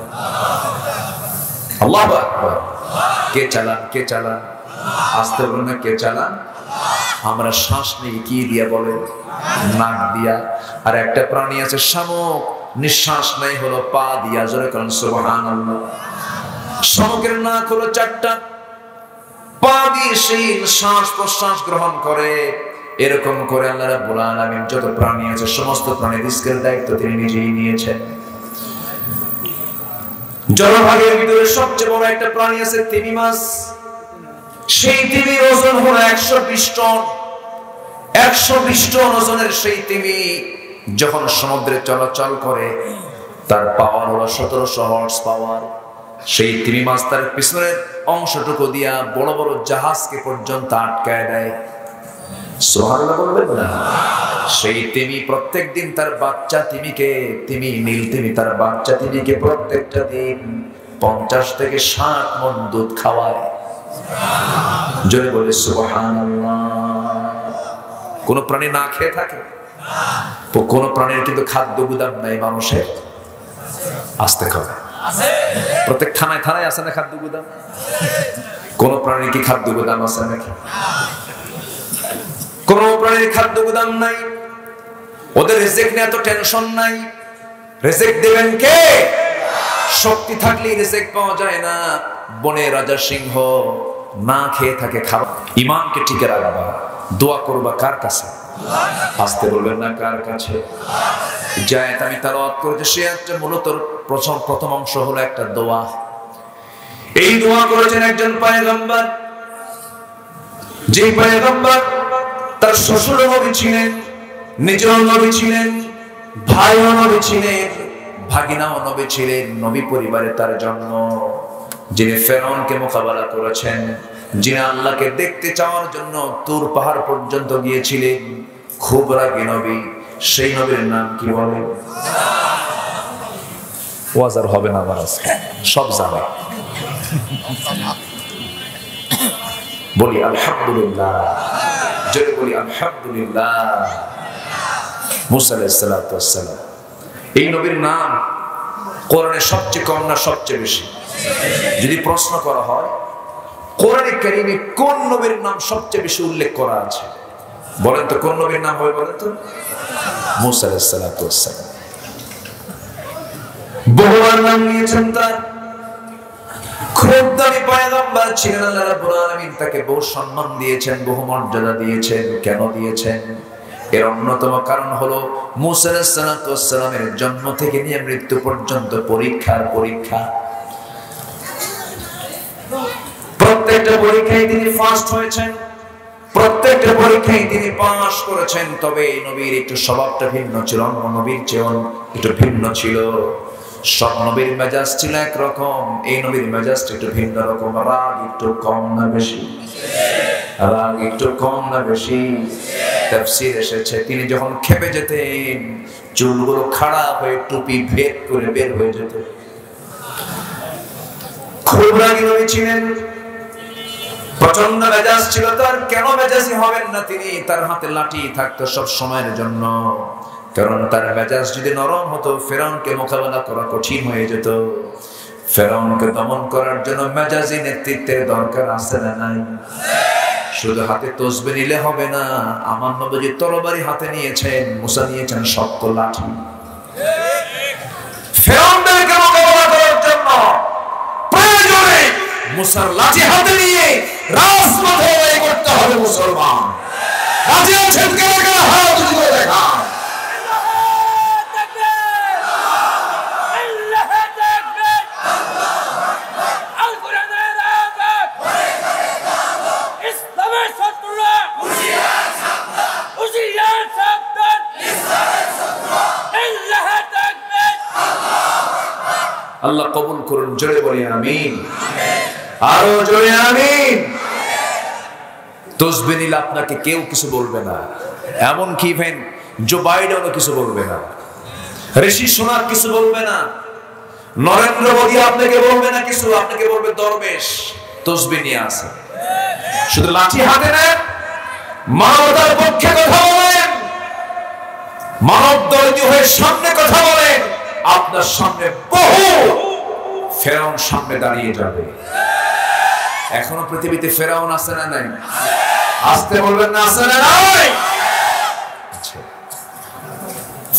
আল্লাহু আকবার। কে চালান? আস্তে বলেন না, কে চালান? আমরা শ্বাস নিই কি দিয়া বলেন? নাক দিয়া। আর একটা প্রাণী আছে শামুক, নিঃশ্বাস নেয় হলো পা দিয়া। জোরে বলেন সুবহানাল্লাহ। শামুকের নাক হলো 4টা, পা দিয়ে সেই শ্বাস প্রশ্বাস গ্রহণ করে। এরকম করে আল্লাহ রাব্বুল আলামিন যত প্রাণী আছে সমস্ত প্রাণীর রিজকের দায়িত্ব তিনি নিজেই নিয়েছেন। জলভাগের ভিতরে সবচেয়ে বড় একটা প্রাণী আছে তিমি মাছ। সেই তিমির ওজন হলো 120 টন। 120 টন ওজনের সেই তিমি যখন সমুদ্রে চলাচল করে, তার পাওয়ার হলো 1700 হর্স পাওয়ার। সেই তিমি মাছ তার পিছনের অংশটুকু দিয়া বড় বড় জাহাজকে পর্যন্ত আটকায় দেয়। সুবহানাল্লাহ বলবেন না? সেই তিমি প্রত্যেকদিন তার বাচ্চা নীল তিমি তার বাচ্চা তিমিকে প্রত্যেকটা দিন 50 থেকে 60 মণ দুধ খাওয়ায়। জোরে বলে সুবহানাল্লাহ। কোন প্রাণী না খেয়ে থাকে? কোন প্রাণীর কিন্তু খাদ্য গুদাম নাই মানুষের? আসতে খাবে প্রত্যেক থানায় আছে না খাদ্য গুদাম? কোন প্রাণীর কি খাদ্য গুদাম আছে নাকি? কোন প্রাণীর খাদ্য গুদাম নাই। ওদের রিজিক নিয়ে এত টেনশন নাই। রিজিক দেবেন কে? শক্তি থাকলেই রিজিক পাওয়া যায় না। বনে রাজা সিংহ না খেয়ে থাকে, খাবার। ঈমানকে টিকে রাখবা, দোয়া করবা কার কাছে? আসতে বলবেন না, কার কাছে? জায়েত আমি তেলাওয়াত করেছি, সে একটা মূলত প্রথম অংশ হলো একটা দোয়া। এই দোয়া করেছেন একজন পয়গম্বর, যে পয়গম্বর তার শ্বশুর নবী ছিলেন, নিজেও নবী ছিলেন, ভাইও নবী ছিলেন, ভাগিনাও নবী ছিলেন। নবী পরিবারে তার জন্ম। যিনি ফেরাউনকে মোকাবেলা করেছেন, যিনি আল্লাহকে দেখতে চাওয়ার জন্য তুর পাহাড় পর্যন্ত গিয়েছিলেন, খুব রাগী নবী। সেই নবীর নাম কি বলে? ওয়াজার হবে না আমার আজকে, সব জানে। বলি আলহামদুলিল্লাহ, জোরে বলি আলহামদুলিল্লাহ। মুসা আলাইহিস সালাতু ওয়াস সালাম। এই নবীর নাম কোরআনে সবচেয়ে কম না সবচেয়ে বেশি? যদি প্রশ্ন করা হয় কোরআনে কারীমে কোন নবীর নাম সবচেয়ে বেশি উল্লেখ করা আছে, বলেন তো কোন নবীর নাম হবে? বলেন তো। মুসা আলাইহিস সালাতু ওয়াস সালাম। বহুবার নাম নিয়েছেন তার। খুব দামি পয়গম্বর ছিলেন। আল্লাহ রাব্বুল আলামিন তাকে বহু সম্মান দিয়েছেন, বহু মর্যাদা দিয়েছেন। কেন দিয়েছেন? এর অন্যতম কারণ হলো মুসা আলাইহিস সালাতু ওয়াস সালামের জন্ম থেকে নিয়ে মৃত্যু পর্যন্ত পরীক্ষার পরীক্ষা। প্রত্যেকটা পরীক্ষায় তিনি ফার্স্ট হয়েছেন, প্রত্যেকটা পরীক্ষায় তিনি পাস করেছেন। তবে এই নবীর একটু স্বভাবটা ভিন্ন ছিল, অন্য নবীর চেয়ে একটু ভিন্ন ছিল। সব নবীর মেজাজ ছিল একরকম, এই নবীর মেজাজটা একটু ভিন্ন রকম। রাগ একটু কম না বেশি? রাগ একটু কম না বেশি? তাফসীর এসেছে তিনি যখন খেপে যেতেন চুলগুলো খাড়া হয়ে টুপি ভেদ করে বের হয়ে যেত। খুব রাগী নবী ছিলেন, প্রচন্ড মেজাজ ছিল তার। কেন মেজাজি হবেন না তিনি? তার হাতে লাঠি থাকতো সব সময়ের জন্য। কারণ তার মেজাজ যদি নরম হতো ফেরাউনকে মোকাবেলা করা কঠিন হয়ে যেত। ফেরাউনকে দমন করার জন্য মেজাজি নেতৃত্বের দরকার আছে না নাই? শুধু হাতে তসবিহ নিলে হবে না। আমার নবী তরবারি হাতে নিয়েছেন, মুসা নিয়েছেন শক্ত লাঠি। ফেরাউনকে মোকাবেলা করার জন্য প্রয়োজনে মুসার লাঠি হাতে নিয়ে রাজপথে লড়াই করতে হবে মুসলমান। রাজি আছেন কেন? কেন হাত তুলে দেখা। আল্লাহ কবুল করুন, জোরে বলি আমিন। আরো জোরে আমিন। তসবিহ নিলে আপনাকে কেউ কিছু বলবে না, এমনকি ইভেন জো বাইডেনও কিছু বলবে না, ঋষি সোনার কিছু বলবে না, নরেন্দ্র মোদী আপনাকে বলবে না কিছু, আপনাকে বলবে দরবেশ তসবিহ নিয়ে আসে। শুধু লাঠি হাতে নেন, মানবতার পক্ষে কথা বলেন, মানব দলীয় হয়ে সামনে কথা বলেন, আপনার সামনে বহু ফেরাউন সামনে দাঁড়িয়ে যাবে। এখনো পৃথিবীতে ফেরাউন আছে না নাই? আসতে বলবেন না, আছে না নাই?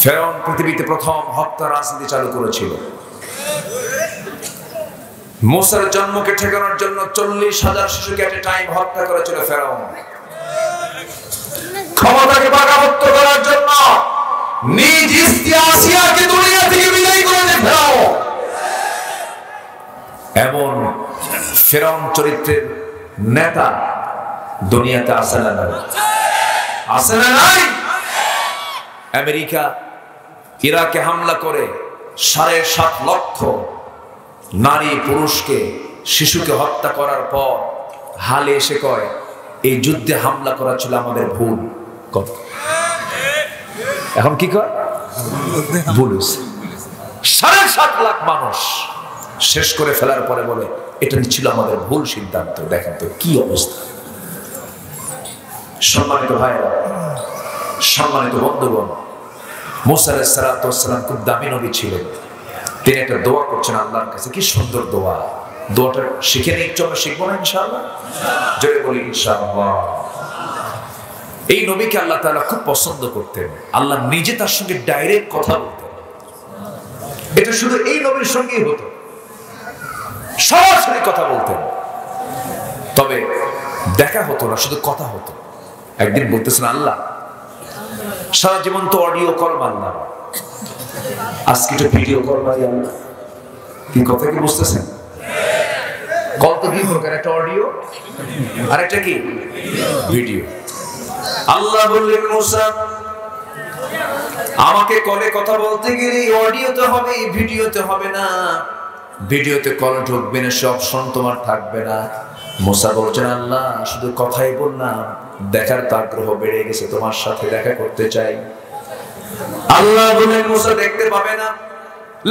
ফেরাউন পৃথিবীতে প্রথম হত্যা রাজনীতি চালু করেছিল। মুসার জন্মকে ঠেকানোর জন্য 40,000 শিশুকে এট এ টাইম হত্যা করেছিল ফেরাউন। ক্ষমতাকে বাগাবত্য করার জন্য নিজ স্ত্রী আসিয়াকে দুনিয়া থেকে বিদায় করেছে ফেরাউন। এমন ফেরাউন চরিত্রের নেতা দুনিয়াতে আছে না নাই? আছে না নাই? আমেরিকা ইরাকে হামলা করে 7.5 লক্ষ নারী পুরুষকে শিশুকে হত্যা করার পর হালে এসে কয় এই যুদ্ধে হামলা করা ছিল আমাদের ভুল। এখন কি কয়? ভুল। 7.5 লাখ মানুষ শেষ করে ফেলার পরে বলে এটা ছিল আমাদের ভুল সিদ্ধান্ত। দেখেন তো কি অবস্থা। সম্মানিত ভাইরা, সম্মানিত বন্ধুগণ, মুসা আলাইহিস সালাতু ওয়াস সালাম খুব দামি নবী ছিলেন। তিনি একটা দোয়া করছেন আল্লাহর কাছে, কি সুন্দর দোয়া। দোয়াটা শিখে নিই, চলো শিখবো না ইনশাআল্লাহ? জোরে বলি ইনশাআল্লাহ। এই নবীকে আল্লাহ তাআলা খুব পছন্দ করতেন। আল্লাহ নিজে তার সঙ্গে ডাইরেক্ট কথা বলতেন। এটা শুধু এই নবীর সঙ্গেই হতো, সরাসরি কথা বলতেন। তবে দেখা হতো না, শুধু কথা হতো। একদিন বলতেছেন আল্লাহ সারা জীবন তো অডিও কল মারলাম, আজকে তো ভিডিও কল মারি আল্লাহ। কি কথা কি বুঝতেছেন? কল তো দুই প্রকার, একটা অডিও আর একটা কি ভিডিও। আল্লাহ বললেন মুসা আমাকে কলে কথা বলতে গেলে অডিওতে হবে, ভিডিওতে হবে না। ভিডিওতে কল ঢুকবে না, সব শোন তোমার থাকবে না। মুসা বলছেন আল্লাহ শুধু কথাই বললাম, দেখার তো আগ্রহ বেড়ে গেছে, তোমার সাথে দেখা করতে চাই। আল্লাহ বলেন মুসা দেখতে পাবে না,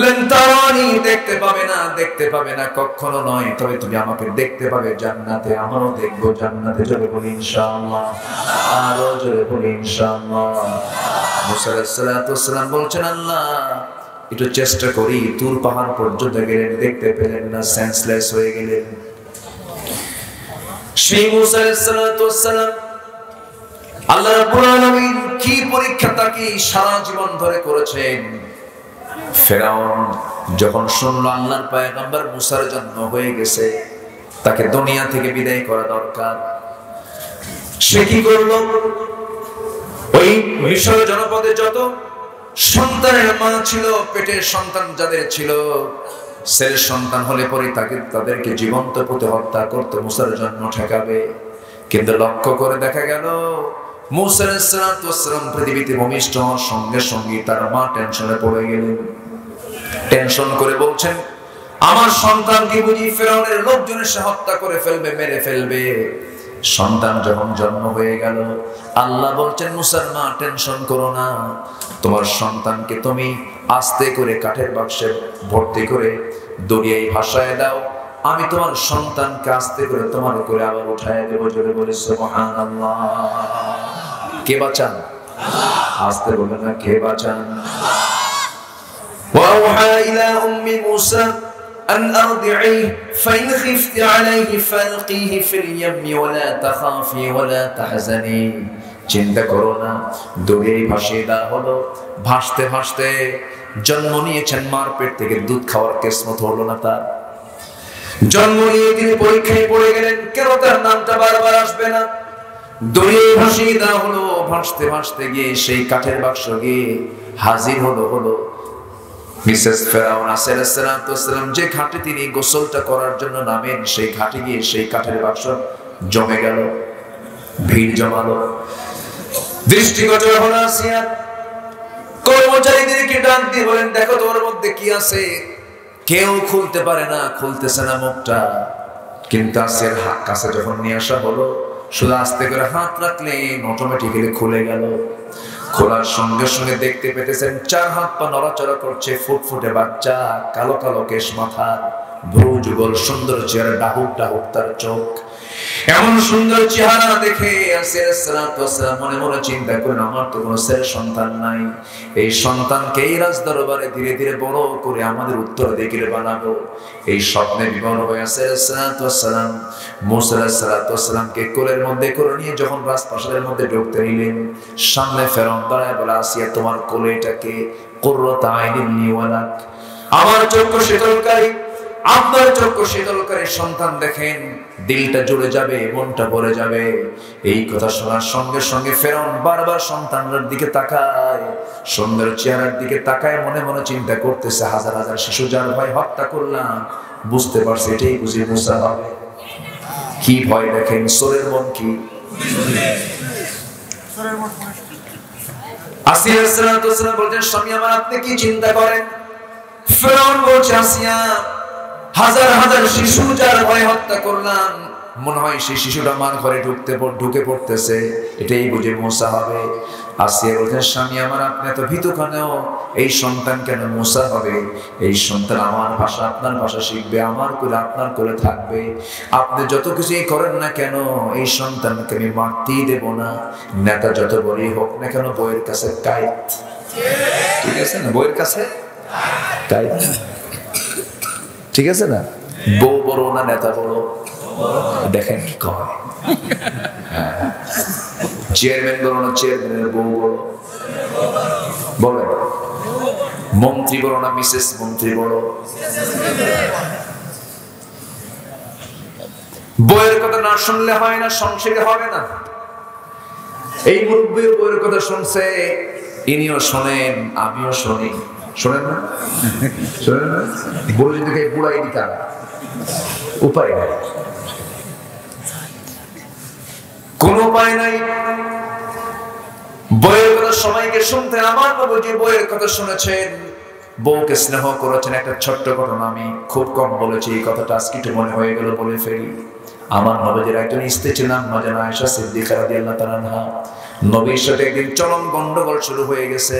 লেন তারানি দেখতে পাবে না, দেখতে পাবে না কখনো নয়, তবে তুমি আমাকে দেখতে পাবে জান্নাতে, আমারও দেখবো জান্নাতে। জোরে বলি ইনশাআল্লাহ, আরো জোরে বলি ইনশাআল্লাহ। মুসা আলাইহিস সালাতু ওয়াস সালাম বলছেন আল্লাহ একটু চেষ্টা করি। তুর পাহাড় পর্যন্ত গেলেন, দেখতে পেলেন না, সেন্সলেস হয়ে গেলেন। সেই মুসা আলাইহিস সালাতু ওয়াস সালাম আল্লাহ রাব্বুল আলামিন কি পরীক্ষা তাকে সারা জীবন ধরে করেছেন। ফেরাউন যখন শুনল আল্লাহর পয়গম্বর মুসার জন্ম হয়ে গেছে, তাকে দুনিয়া থেকে বিদায় করা দরকার, সে কি করলো? ওই মিশর জনপদে যত সন্তানের মা ছিল, পেটের সন্তান যাদের ছিল, ছেলে সন্তান হলে পরে তাদেরকে জীবন্ত পুঁতে হত্যা করতে মুসার জন্ম ঠেকাবে। কিন্তু লক্ষ্য করে দেখা গেল মুসা আলাইহিস সালাতু ওয়াস সালাম পৃথিবীতে ভূমিষ্ঠ হওয়ার সঙ্গে সঙ্গে তার মা টেনশনে পড়ে গেলেন। টেনশন করে বলছেন আমার সন্তান কি বুঝি ফেরাউনের লোকজনের সে হত্যা করে ফেলবে, মেরে ফেলবে। সন্তান যখন জন্ম হয়ে গেল, আল্লাহ বলছেন মুসার মা টেনশন করো না, তোমার সন্তানকে তুমি আস্তে করে কাঠের বাক্সে ভর্তি করে দরিয়ায় ভাসায় দাও, আমি তোমার সন্তানকে আস্তে করে তোমার করে আবার উঠায় দেবো। জোরে বলে সুবহানাল্লাহ। কে বাঁচান? আস্তে বলে না, কে বাঁচান? وأوحى إلى أم موسى أن أرضعيه فإن خفت عليه فألقيه في اليم ولا تخافي ولا تحزني। চিন্তা করো না, দরিয়ায় ভাসিয়ে দেওয়া হলো। ভাসতে ভাসতে জন্ম নিয়েছেন মার পেট থেকে, দুধ খাওয়ার কিসমত হলো না তার। জন্ম নিয়ে তিনি পরীক্ষায় পড়ে গেলেন, কেন তার নামটা বারবার আসবে না। দরিয়ায় ভাসিয়ে দেওয়া হলো। ভাসতে ভাসতে গিয়ে সেই কাঠের বাক্স গিয়ে হাজির হলো মিসেস ফেরাউন আলাইহিস সালাম যে ঘাটে তিনি গোসলটা করার জন্য নামেন, সেই ঘাটে গিয়ে সেই কাঠের বাক্স জমে গেল, ভিড় জমালো। দৃষ্টিগোচর হলো আসিয়া, কর্মচারীদেরকে ডাক দিয়ে বলেন দেখো তোমার মধ্যে কি আছে। কেউ খুলতে পারে না, খুলতেছে না মুখটা। কিন্তু আসিয়ার কাছে যখন নিয়ে আসা হলো, শুধু আস্তে করে হাত রাখলেন, অটোমেটিক্যালি খুলে গেল। খোলার সঙ্গে সঙ্গে দেখতে পেতেছেন 4 হাত পা নড়াচড়া করছে, ফুটফুটে বাচ্চা, কালো কালো কেশ মাথা, ভ্রু যুগল, সুন্দর চেহারা, ডাহুক ডাহুক তার চোখ। এমন সুন্দর চেহারা দেখে আসিয়ার মনে মনে চিন্তা করেন, আমার তো কোনো ছেলে সন্তান নাই, এই সন্তানকে এই রাজ দরবারে ধীরে ধীরে বড় করে আমাদের উত্তরাধিকারী বানাবো। এই স্বপ্নে বিবর্ণ হয়ে আসিয়ার মুসা আলাইহিস সালামকে কোলের মধ্যে করে নিয়ে যখন রাজপ্রাসাদের মধ্যে ঢুকতে নিলেন, সামনে ফেরাউন দাঁড়ায় বলে, আসিয়া তোমার কোলে এটাকে কুররাত আইনিন লি ওয়া লাক, আমার চক্ষু শীতলকারী, আপনার চক্ষু শীতলকারী সন্তান দেখেন, দিলটা জ্বলে যাবে, মনটা ভরে যাবে। এই কথা শোনার সঙ্গে সঙ্গে ফেরাউন বারবার সন্তানের দিকে তাকায়, সুন্দর চেহারার দিকে তাকায়, মনে মনে চিন্তা করতেছে, হাজার হাজার শিশু যার ভয় হত্যা করলাম, বুঝতে পারছে এটাই বুঝি মুসা হবে। কি ভয় দেখেন, সোরের মন কি। আসিয়া আলাইহিস সালাম বলছেন, স্বামী আমার আপনি কি চিন্তা করেন? ফেরাউন বলছে, আসিয়া হাজার হাজার শিশু যার ভয় হত্যা করলাম, মনে হয় সেই শিশুটা আমার ঘরে ঢুকে পড়তেছে, এটাই বুঝে মুসা হবে। আসিয়া বলছেন, স্বামী আমার আপনি এত ভীতু কেন? এই সন্তান কেন মুসা হবে? এই সন্তান আমার ভাষা আপনার ভাষা শিখবে, আমার কোলে আপনার কোলে থাকবে। আপনি যত কিছুই করেন না কেন, এই সন্তানকে আমি মারতেই দেব না। নেতা যত বড়ই হোক না কেন, বইয়ের কাছে কায়েত, ঠিক আছে না? বইয়ের কাছে কায়েত, ঠিক আছে না? বউ বড় না নেতা বড়? দেখেন কি কয়, চেয়ারম্যান বড় না চেয়ারম্যানের বউ বড়? বলেন। মন্ত্রী বড় না মিসেস মন্ত্রী বড়? বইয়ের কথা না শুনলে হয় না, সংসারে হবে না। এই মুরব্বী বইয়ের কথা শুনছে, ইনিও শোনেন, আমিও শুনি, শোনেন না? শোনেন না? বলে যদি বুড়াই দিতাম, উপায় নাই, কোন উপায় নাই। বইয়ের কথা সবাইকে শুনতে, আমার বাবু যে বইয়ের কথা শুনেছেন, বউকে স্নেহ করেছেন। একটা ছোট্ট ঘটনা আমি খুব কম বলেছি, এই কথাটা আজকে একটু মনে হয়ে গেল, বলে ফেলি। আমার নবীর একজন স্ত্রী ছিলেন মাজান আয়েশা সিদ্দিকা রাদিয়াল্লাহু তাআলা আনহা। নবীর সাথে একদিন চরম গন্ডগোল শুরু হয়ে গেছে।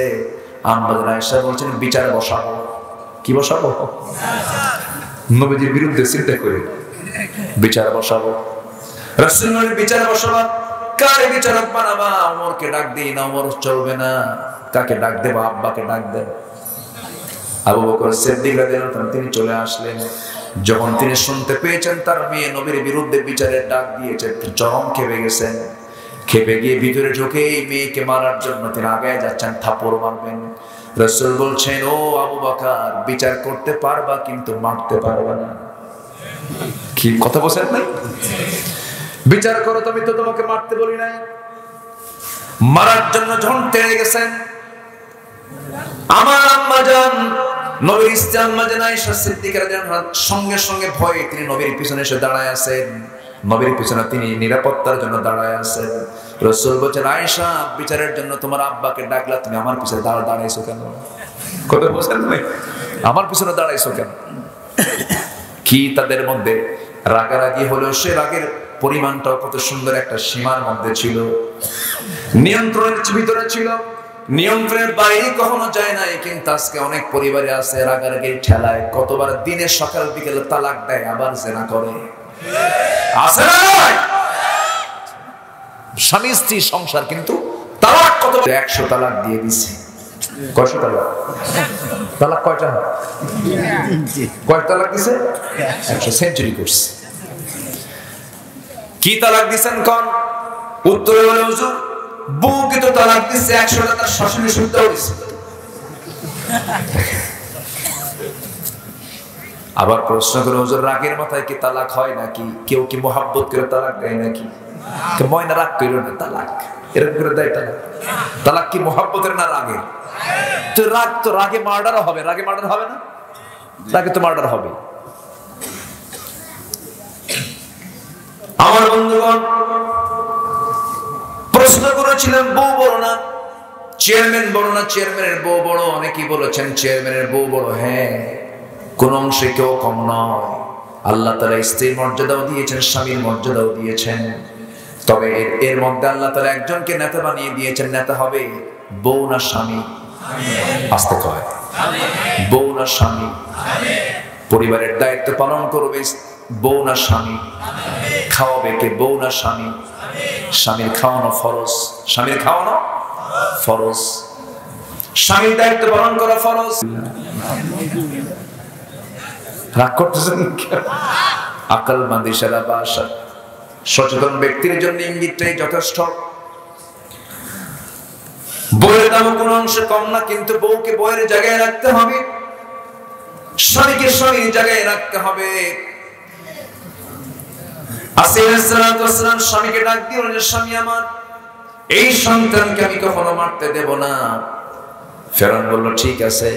আমাদের আয়েশা বলছেন, বিচার বসাবো। কি বসাবো? নবীর বিরুদ্ধে চিন্তা করে বিচার বসাবো। রাসূলুল্লাহর বিচার বসাবো, কারে বিচারক বানাবা? ওমরকে ডাক দিই না, ওমর চলবে না। কাকে ডাক দেব? আব্বাকে ডাক দেব। আবু বকর সিদ্দিক রাদিয়াল্লাহু তাআলা তিনি চলে আসলেন। যখন তিনি শুনতে পেয়েছেন তার মেয়ে নবীর বিরুদ্ধে বিচারের ডাক দিয়েছে, চরম খেপে গেছেন। খেপে গিয়ে ভিতরে ঢুকে এই মেয়েকে মারার জন্য তিনি আগায় যাচ্ছেন, থাপড় মারবেন। রাসূল বলছেন, ও আবু বকর, বিচার করতে পারবা কিন্তু মারতে পারবা না। কি কথা বলছেন? না বিচার করো, আমি তো তোমাকে মারতে বলি নাই। মারার জন্য যখন তেড়ে গেছেন, আমার আম্মা জান নবীর স্ত্রী আম্মা জান আয়েশা সিদ্দিকা রাদিয়াল্লাহু আনহা সঙ্গে সঙ্গে ভয়ে তিনি নবীর পিছনে এসে দাঁড়ায় আছেন। নবীর পিছনে তিনি নিরাপত্তার জন্য দাঁড়ায় আছেন। রাসূল বলেন, আয়েশা, বিচারের জন্য তোমার আব্বাকে ডাকলা, তুমি আমার পিছনে দাঁড়াইছো কেন? কথা বলছেন না? আমার পিছনে দাঁড়াইছো কেন? কি তাদের মধ্যে রাগারাগি হলো, সে রাগের পরিমাণটাও কত সুন্দর একটা সীমার মধ্যে ছিল, নিয়ন্ত্রণের ভিতরে ছিল, নিয়ন্ত্রণের বাইরে কখনো যায় নাই। কিন্তু আজকে অনেক পরিবারে আছে রাগারাগির ঠেলায় কতবার দিনে সকাল বিকেলে তালাক দেয়, আবার জেনা করে। আছে না? স্বামী স্ত্রী সংসার, কিন্তু তালাক কত, 100 তালাক দিয়ে দিছে। কয়শো তালাক? তালাক কয়টা? কয় তালাক দিছে? 100, সেঞ্চুরি করছে। কি তালাক দিছেন কোন? উত্তরে বলে, হুজুর বউকে তো তালাক দিচ্ছে, 100টা তার শাশুড়ি শুনতেও দিচ্ছে। আবার প্রশ্ন করে, হুজুর রাগের মাথায় কি তালাক হয় নাকি? কেউ কি মোহাব্বত করে তালাক দেয় নাকি? ময়না রাগ করল না, তালাক এরকম করে দেয় তালাক? তালাক কি মোহাব্বতের না রাগের? তো রাগ তো রাগে মার্ডারও হবে, রাগে মার্ডার হবে না? রাগে তো মার্ডার হবে। আমার বন্ধুগণ প্রশ্ন করেছিলেন, বউ বড় না চেয়ারম্যান বড় না চেয়ারম্যানের বউ বড়? অনেকেই বলেছেন চেয়ারম্যানের বউ বড়। হ্যাঁ, কোন অংশে কেউ কম নয়। আল্লাহ তাআলা স্ত্রীর মর্যাদাও দিয়েছেন, স্বামীর মর্যাদাও দিয়েছেন। তবে এর মধ্যে আল্লাহ তাআলা একজনকে নেতা বানিয়ে দিয়েছেন। নেতা হবে বউ না স্বামী? আস্তে কয়, বউ না স্বামী? পরিবারের দায়িত্ব পালন করবে বউ না স্বামী? খাওয়াবে কে, বউ না স্বামী? স্বামীর খাওয়ানো ফরজ, স্বামীর খাওয়ানো ফরজ, স্বামীর দায়িত্ব পালন করা ফরজ। রাগ করতেছেন? আকলমন্দ ইশারা ভাষা, সচেতন ব্যক্তির জন্য ইঙ্গিতটাই যথেষ্ট। বউয়ের দাম কোনো অংশে কম না, কিন্তু বউকে বউয়ের জায়গায় রাখতে হবে, স্বামীকে স্বামীর জায়গায় রাখতে হবে। আসিয়া আলাইহিস সালাতু ওয়াস সালাম স্বামীকে ডাক দিয়ে বললেন, স্বামী আমার, এই সন্তানকে আমি কখনো মারতে দেব না। ফেরাউন বলল ঠিক আছে,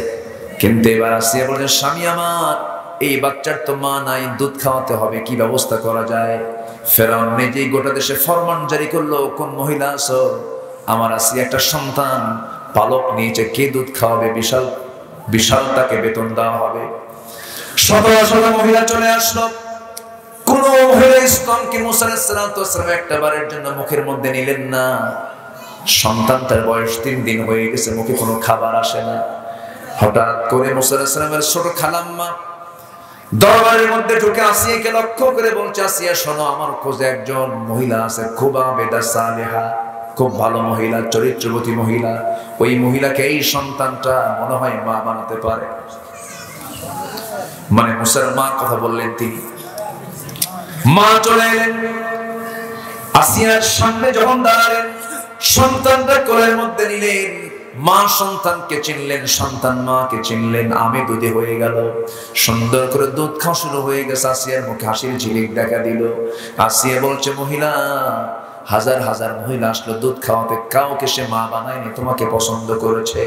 কিন্তু এবার আসিয়া বললেন, স্বামী আমার, এই বাচ্চার তো মা নাই, দুধ খাওয়াতে হবে, কি ব্যবস্থা করা যায়? ফেরাউন নিজেই গোটা দেশে ফরমান জারি করলো, কোন মহিলা আছো আমার আসিয়া একটা সন্তান পালক নিয়েছে, কে দুধ খাওয়াবে? বিশাল বিশাল তাকে বেতন দেওয়া হবে। শত শত মহিলা চলে আসলো, কোন মহিলা ইসলামকে মুসা আলাইহিস সালাতু ওয়াস সালাম একটা বারের জন্য মুখের মধ্যে নিলেন না। সন্তান তার বয়স 3 দিন হয়ে গেছে, মুখে কোনো খাবার আসে না। হঠাৎ করে মুসা আলাইহিস সালামের ছোট খালাম্মা দরবারের মধ্যে ঢুকে আসিয়াকে লক্ষ্য করে বলছে, আসিয়া শোনো, আমার খোঁজে একজন মহিলা আছে, খুব আবেদা সালেহা, খুব ভালো মহিলা, চরিত্রবতী মহিলা। ওই মহিলাকে এই সন্তানটা মনে হয় মা বানাতে পারে। মানে মুসার মা কথা বললেন তিনি। মা চলে এলেন, আসিয়ার সামনে যখন দাঁড়ালেন, সন্তানটা কোলের মধ্যে নিলেন, মা সন্তানকে চিনলেন, সন্তান মাকে চিনলেন, আমে দুধে হয়ে গেল, সুন্দর করে দুধ খাওয়া শুরু হয়ে গেছে। আসিয়ার মুখে হাসির ঝিলিক দেখা দিল। আসিয়া বলছে, মহিলা, হাজার হাজার মহিলা আসলো দুধ খাওয়াতে, কাউকে সে মা বানায়নি, তোমাকে পছন্দ করেছে।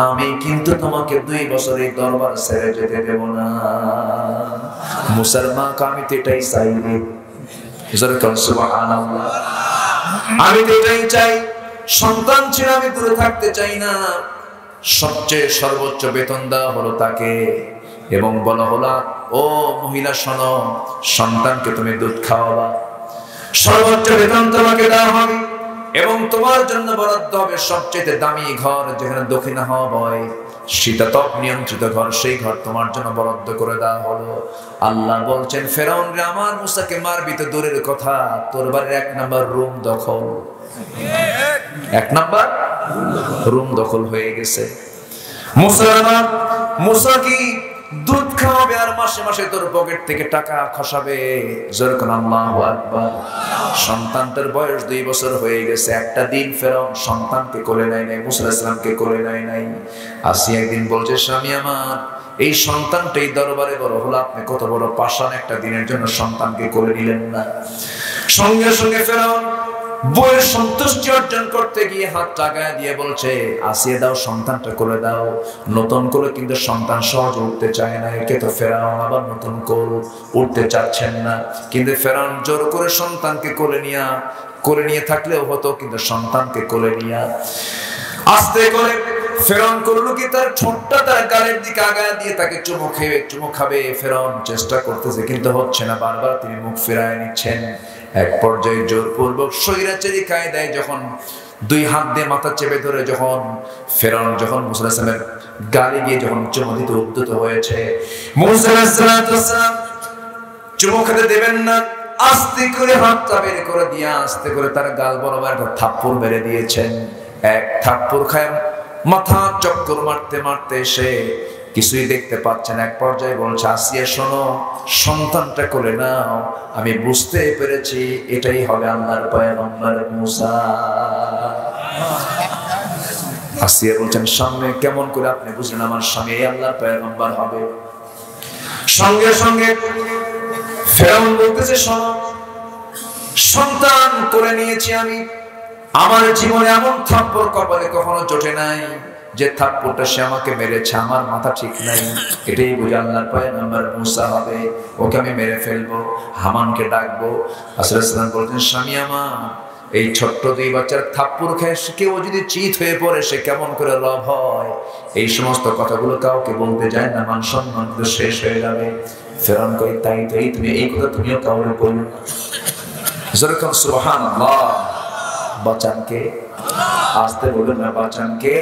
আমি কিন্তু তোমাকে 2 বছর এই দরবার ছেড়ে যেতে দেব না। মুসার মা, আমি তো এটাই চাই, সুবহানাল্লাহ, আমি তো এটাই চাই, সন্তান ছেড়ে আমি দূরে থাকতে চাই না। সবচেয়ে সর্বোচ্চ বেতন দেওয়া হলো তাকে, এবং বলা হলো, ও মহিলা শোনো, সন্তানকে তুমি দুধ খাওয়াবা, সর্বোচ্চ বেতন তোমাকে দেওয়া হবে, এবং তোমার জন্য বরাদ্দ হবে সবচেয়ে দামি ঘর, যেখানে দক্ষিণা হওয়া হয়, শীতাতপ নিয়ন্ত্রিত ঘর, সেই ঘর তোমার জন্য বরাদ্দ করে দেওয়া হলো। আল্লাহ বলছেন, ফেরাউন রে, আমার মুসাকে মারবি তো দূরের কথা, তোর বাড়ির 1 নাম্বার রুম দখল, 1 নাম্বার রুম দখল হয়ে গেছে। মুসা কি দুধ খাওয়াবে আর মাসে মাসে তোর পকেট থেকে টাকা খসাবে। যেরকম আল্লাহু আকবার। সন্তানটার বয়স 2 বছর হয়ে গেছে। একটা দিন ফেরাউন সন্তানকে কোলে নেয় নাই, মুসা আলাইহিস সালামকে কোলে নেয় নাই। আসিয়া একদিন বলছে, স্বামী আমার, এই সন্তানটাই দরবারে বড় হলো, আপনি কত বড় পাষাণ, একটা দিনের জন্য সন্তানকে কোলে নিলেন না। সঙ্গে সঙ্গে ফেরাউন বউয়ের সন্তুষ্টি অর্জন করতে গিয়ে হাত টাকায় দিয়ে বলছে, আসিয়ে দাও, সন্তানটা কোলে দাও। নতুন কোলে কিন্তু সন্তান সহজে উঠতে চায় না, একে তো ফেরাউন আবার নতুন কোল উঠতে চাচ্ছেন না। কিন্তু ফেরাউন জোর করে সন্তানকে কোলে নিয়ে থাকলেও হতো, কিন্তু সন্তানকে কোলে নিয়ে আস্তে করে ফেরাউন করলো কি, তার ঠোঁটটা তার গালের দিকে আগায় দিয়ে তাকে চুমু খাবে। ফেরাউন চেষ্টা করতেছে, কিন্তু হচ্ছে না, বারবার তিনি মুখ ফেরায় নিচ্ছেন। এক পর্যায়ে জোরপূর্বক স্বৈরাচারী কায়দায় যখন 2 হাত দিয়ে মাথা চেপে ধরে যখন ফেরাউন মুসা আলাইহিস সালামের গালে গিয়ে যখন চুমু দিতে উদ্যত হয়েছে, মুসা আলাইহিস সালাম চুমু খেতে দেবেন না, আস্তে করে হাতটা বের করে দিয়ে আস্তে করে তার গাল বরাবর একটা থাপ্পড় মেরে দিয়েছেন। এক থাপ্পড় খায় মাথা চক্কর মারতে মারতে সে কিছুই দেখতে পাচ্ছেন। এক পর্যায়ে বলছে, আসিয়া শোনো, সন্তানটা কোলে নাও, আমি বুঝতে পেরেছি এটাই হবে আল্লাহর পয়গম্বর মুসা। আসিয়া বলছেন, সামনে কেমন করে আপনি বুঝলেন আমার স্বামী এই আল্লাহর পয়গম্বর হবে? সঙ্গে সঙ্গে ফেরাউন বলতেছে, শোনো, সন্তান কোলে নিয়েছি আমি, আমার জীবনে এমন থাপ্পড় কপালে কখনো জোটে নাই যে থাপ্পড়টা সে আমাকে মেরেছে, আমার মাথা ঠিক নাই, এটাই বুঝে আল্লাহর পয়গম্বর মুসা হবে, ওকে আমি মেরে ফেলবো, হামানকে ডাকবো। আসলে সালাম বলতেন, স্বামী আমার, এই ছোট্ট 2 বাচ্চার থাপ্পড় খেয়ে কেউ যদি চিত হয়ে পড়ে সে কেমন করে রব হয়, এই সমস্ত কথাগুলো কাউকে বলতে যায় না, মান সম্মান শেষ হয়ে যাবে। ফেরাউন কই তাই তাই, তুমি এই কথা তুমিও কাউকে বলবে না। যেরকম সুবহানাল্লাহ। বাঁচান কে? আসতে বলবেন না, বাঁচান কে?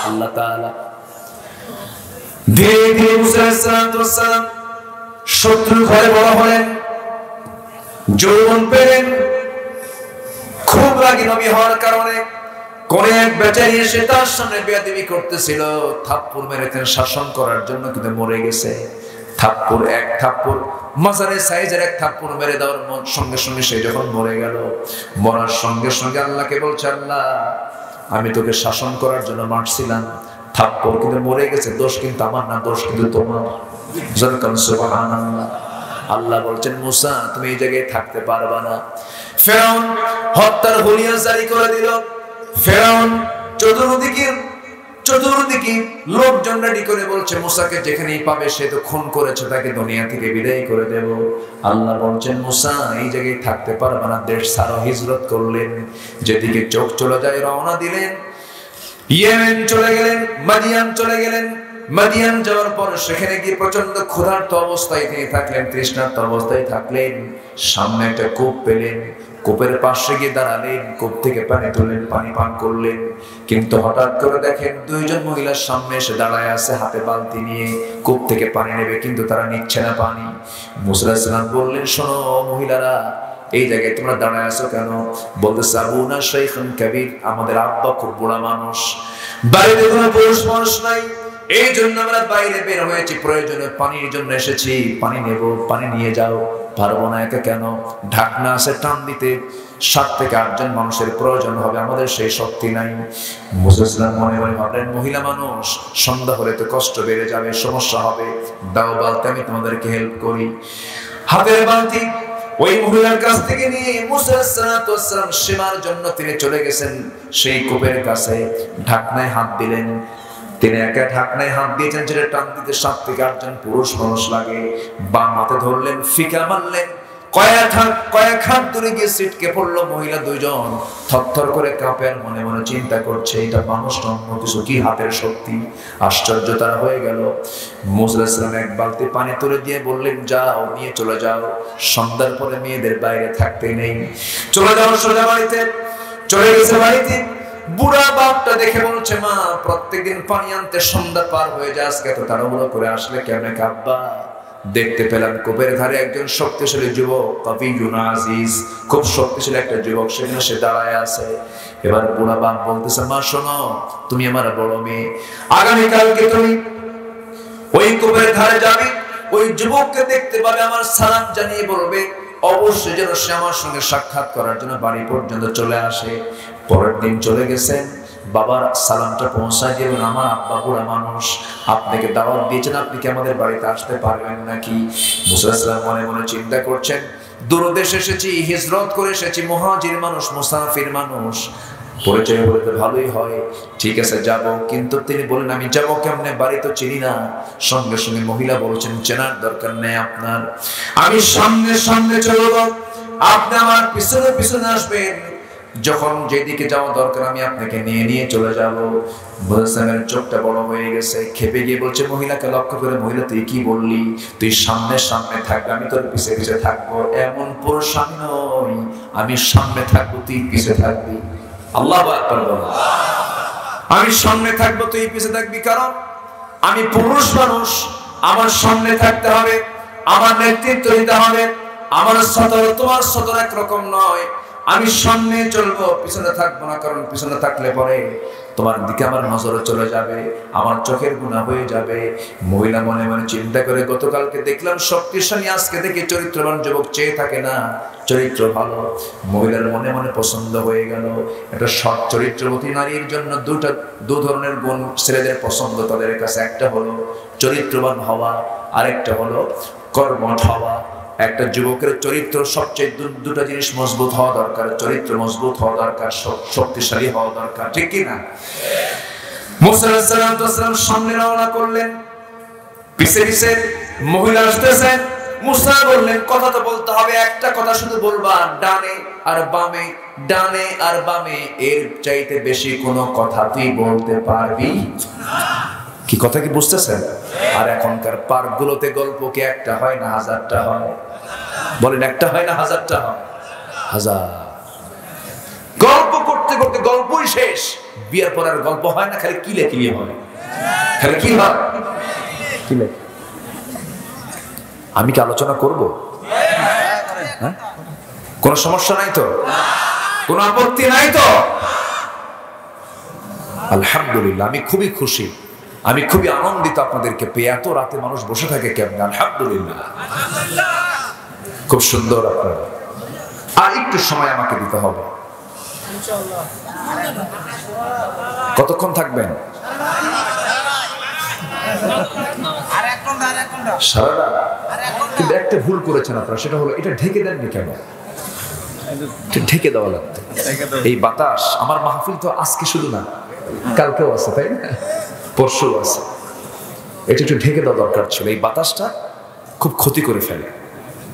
আল্লাহ তাআলা। ধীরে ধীরে মুসা আলাইহিস সালাম শত্রু ঘরে বড় হলেন, যৌবন পেলেন। খুব রাগী নবী হওয়ার কারণে কোন এক বেচারি এসে তার সামনে বেয়াদবি করতেছিল, থাপ্পড় মেরেছেন শাসন করার জন্য, কিন্তু মরে গেছে। থাপ্পড়, এক থাপ্পড়, মাজারের সাইজের এক থাপ্পড় মেরে দেওয়ার সঙ্গে সঙ্গে সে যখন মরে গেল, মরার সঙ্গে সঙ্গে আল্লাহকে বলছে, আল্লাহ আমি তোকে শাসন করার জন্য মারছিলাম, থাপ্পড় কিন্তু মরে গেছে, দোষ কিন্তু আমার না, দোষ কিন্তু তোমার। সুবহানাল্লাহ। আল্লাহ বলছেন, মুসা তুমি এই জায়গায় থাকতে পারবা না। ফেরাউন হত্যার হুলিয়া জারি করে দিল। ফেরাউন চতুর্দিকে লোকজন রেডি করে বলছে, মুসাকে যেখানেই পাবে সে তো খুন করেছে, তাকে দুনিয়া থেকে বিদায় করে দেব। আল্লাহ বলছেন, মুসা এই জায়গায় থাকতে পারবে না, দেশ ছাড়ো। হিজরত করলেন, যেদিকে চোখ চলে যায় রওনা দিলেন। ইয়েমেন চলে গেলেন, মাদিয়ান চলে গেলেন। মাদিয়ান যাওয়ার পর সেখানে গিয়ে প্রচন্ড ক্ষুধার্ত অবস্থায় তিনি থাকলেন, তৃষ্ণার্ত অবস্থায় থাকলেন। সামনে একটা কূপ পেলেন, কূপের পাশে গিয়ে দাঁড়ালেন, কূপ থেকে পানি তুললেন, পানি পান করলেন। কিন্তু হঠাৎ করে দেখেন দুইজন মহিলার সামনে এসে দাঁড়ায় আছে, হাতে বালতি নিয়ে কূপ থেকে পানি নেবে, কিন্তু তারা নিচ্ছে না পানি। মুসা আলাইহিস সালাম বললেন, শোনো মহিলারা, এই জায়গায় তোমরা দাঁড়ায় আছো কেন? বলতেছে, আবুনা শাইখুন কাবীর, আমাদের আব্বা খুব বুড়া মানুষ, বাড়িতে কোনো পুরুষ মানুষ নাই, এই জন্য আমরা বাইরে বের হয়েছি, প্রয়োজনে পানির জন্য এসেছি, পানি নেব, পানি নিয়ে যাও। পারবো না একা কেন? ঢাকনা আছে টান দিতে, 7 থেকে 8 জন মানুষের প্রয়োজন হবে, আমাদের সেই শক্তি নাই। মুসা ইসলাম মনে মনে ভাবলেন, মহিলা মানুষ, সন্ধ্যা হলে তো কষ্ট বেড়ে যাবে, সমস্যা হবে, দাও বালতি, আমি তোমাদেরকে হেল্প করি। হাতের বালতি ওই মহিলার কাছ থেকে নিয়ে মুসা আলাইহিস সালাম সীমার জন্য তিনি চলে গেছেন সেই কূপের কাছে, ঢাকনায় হাত দিলেন। তিনি একা ঢাকনায় হাত দিয়েছেন, যেটা টান দিতে 7 থেকে 8 জন পুরুষ মানুষ লাগে। বাম হাতে ধরলেন, ফিকা মারলেন, কয়েক হাত দূরে গিয়ে ছিটকে পড়লো। মহিলা দুইজন থরথর করে কাঁপে, আর মনে মনে চিন্তা করছে, এটা মানুষ না অন্য কিছু, কি হাতের শক্তি। আশ্চর্য তারা হয়ে গেল। মুসা আলাইহিস সালাম এক বালতি পানি তুলে দিয়ে বললেন, যাও নিয়ে চলে যাও, সন্ধ্যার পরে মেয়েদের বাইরে থাকতে নেই, চলে যাও সোজা বাড়িতে। চলে গেছে বাড়িতে। বুড়া বাপটা দেখে বলছে, মা প্রত্যেকদিন পানি আনতে সন্ধ্যা পার হয়ে যায়, আজকে এত তাড়াহুড়ো করে আসলে কেমনে? আব্বা দেখতে পেলাম কূপের ধারে একজন শক্তিশালী যুবক, কবিয়ুন আজিজ, খুব শক্তিশালী একটা যুবক, সেখানে সে দাঁড়ায় আছে। এবার বুড়া বাপ বলতেছে, মা শোনো, তুমি আমার বড় মেয়ে, আগামীকালকে তুমি ওই কূপের ধারে যাবে, ওই যুবককে দেখতে পাবে, আমার সালাম জানিয়ে বলবে অবশ্যই যেন সে আমার সঙ্গে সাক্ষাৎ করার জন্য বাড়ি পর্যন্ত চলে আসে। পরের দিন চলে গেছেন, বাবার সালামটা পৌঁছায় দিবেন, আমার আব্বা বুড়া মানুষ, আপনাকে দাওয়াত দিয়েছেন, আপনি কি আমাদের বাড়িতে আসতে পারবেন নাকি? মুসা আলাইহিস সালাম মনে মনে চিন্তা করছেন, দূরদেশে এসেছি, হিজরত করে এসেছি, মুহাজির মানুষ, মুসাফির মানুষ, পরিচয় বলতে ভালোই হয়, ঠিক আছে যাব। কিন্তু তিনি বলেন, আমি যাবো কেমনে? বাড়ি তো চিনি না। সঙ্গে সঙ্গে মহিলা বলছেন, চেনার দরকার নেই আপনার, আমি সামনে সামনে চলবো, আপনি আমার পিছনে পিছনে আসবেন, যখন যেদিকে যাওয়া দরকার আমি আপনাকে নিয়ে নিয়ে চলে যাবো। মুসার চোখটা বড় হয়ে গেছে, খেপে গিয়ে বলছে মহিলাকে লক্ষ্য করে, মহিলা তুই কি বললি? তুই সামনে সামনে থাকবি, আমি তোর পিছে পিছে থাকবো। এমন পুরুষ আমি নই, আমি সামনে থাকবো, তুই পিছে থাকবি। আল্লাহু আকবার বলো। আমি সামনে থাকবো, তুই পিছে থাকবি, কারণ আমি পুরুষ মানুষ, আমার সামনে থাকতে হবে, আমার নেতৃত্ব দিতে হবে, আমার সতর তোমার সতর একরকম নয়। আমি সামনে চলবো, পিছনে থাকবো না, কারণ পিছনে থাকলে পরে তোমার দিকে আমার নজরে চলে যাবে, আমার চোখের গুনাহ হয়ে যাবে। মহিলা মনে মনে চিন্তা করে, গতকালকে দেখলাম শক্তিশালী, আজকে দেখি চরিত্রবান যুবক, চেয়ে থাকে না চরিত্র ভালো। মহিলার মনে মনে পছন্দ হয়ে গেল। একটা সৎ চরিত্রবতী নারীর জন্য দু ধরনের গুণ ছেলেদের পছন্দ তাদের কাছে, একটা হলো চরিত্রবান হওয়া, আরেকটা হলো কর্মঠ হওয়া। একটা যুবকের চরিত্র সবচেয়ে দুটো জিনিস মজবুত হওয়া দরকার, চরিত্র মজবুত হওয়া দরকার, শক্তিশালী হওয়া দরকার, ঠিক কি না? মুসা আলাইহিস সালাম সামনে রওনা করলেন, পিছে পিছে মহিলা আসতেছেন। মুসা বললেন, কথা তো বলতে হবে, একটা কথা শুধু বলবা, ডানে আর বামে, ডানে আর বামে, এর চাইতে বেশি কোনো কথা তুই বলতে পারবি? কি কথা কি বুঝতেছেন? আর এখনকার পার্কগুলোতে গল্প কি একটা হয় না হাজারটা হয়? বলেন একটা হয় না হাজারটা হয়? হাজার। গল্প করতে করতে গল্পই শেষ। বিয়ের পর আর গল্প হয় না, খালি কিলে কিলে হয়। খালি কি হয়? কিলে। আমি কি আলোচনা করব? হ্যাঁ, কোন সমস্যা নাই তো? কোন আপত্তি নাই তো? আলহামদুলিল্লাহ, আমি খুবই খুশি, আমি খুবই আনন্দিত আপনাদেরকে পেয়ে। এত রাতে মানুষ বসে থাকে কেমন? আলহামদুলিল্লাহ, খুব সুন্দর। আপনারা আর একটু সময় আমাকে দিতে হবে। কতক্ষণ থাকবেন? সারা রাত। কিন্তু একটা ভুল করেছেন আপনারা, সেটা হলো এটা ঢেকে দেননি কেন? ঢেকে দেওয়া লাগতো। এই বাতাস, আমার মাহফিল তো আজকে শুধু না, কালকেও আছে, তাই না? পরশু আছে। এটা একটু ঢেকে দেওয়া দরকার ছিল। এই বাতাসটা খুব ক্ষতি করে ফেলে।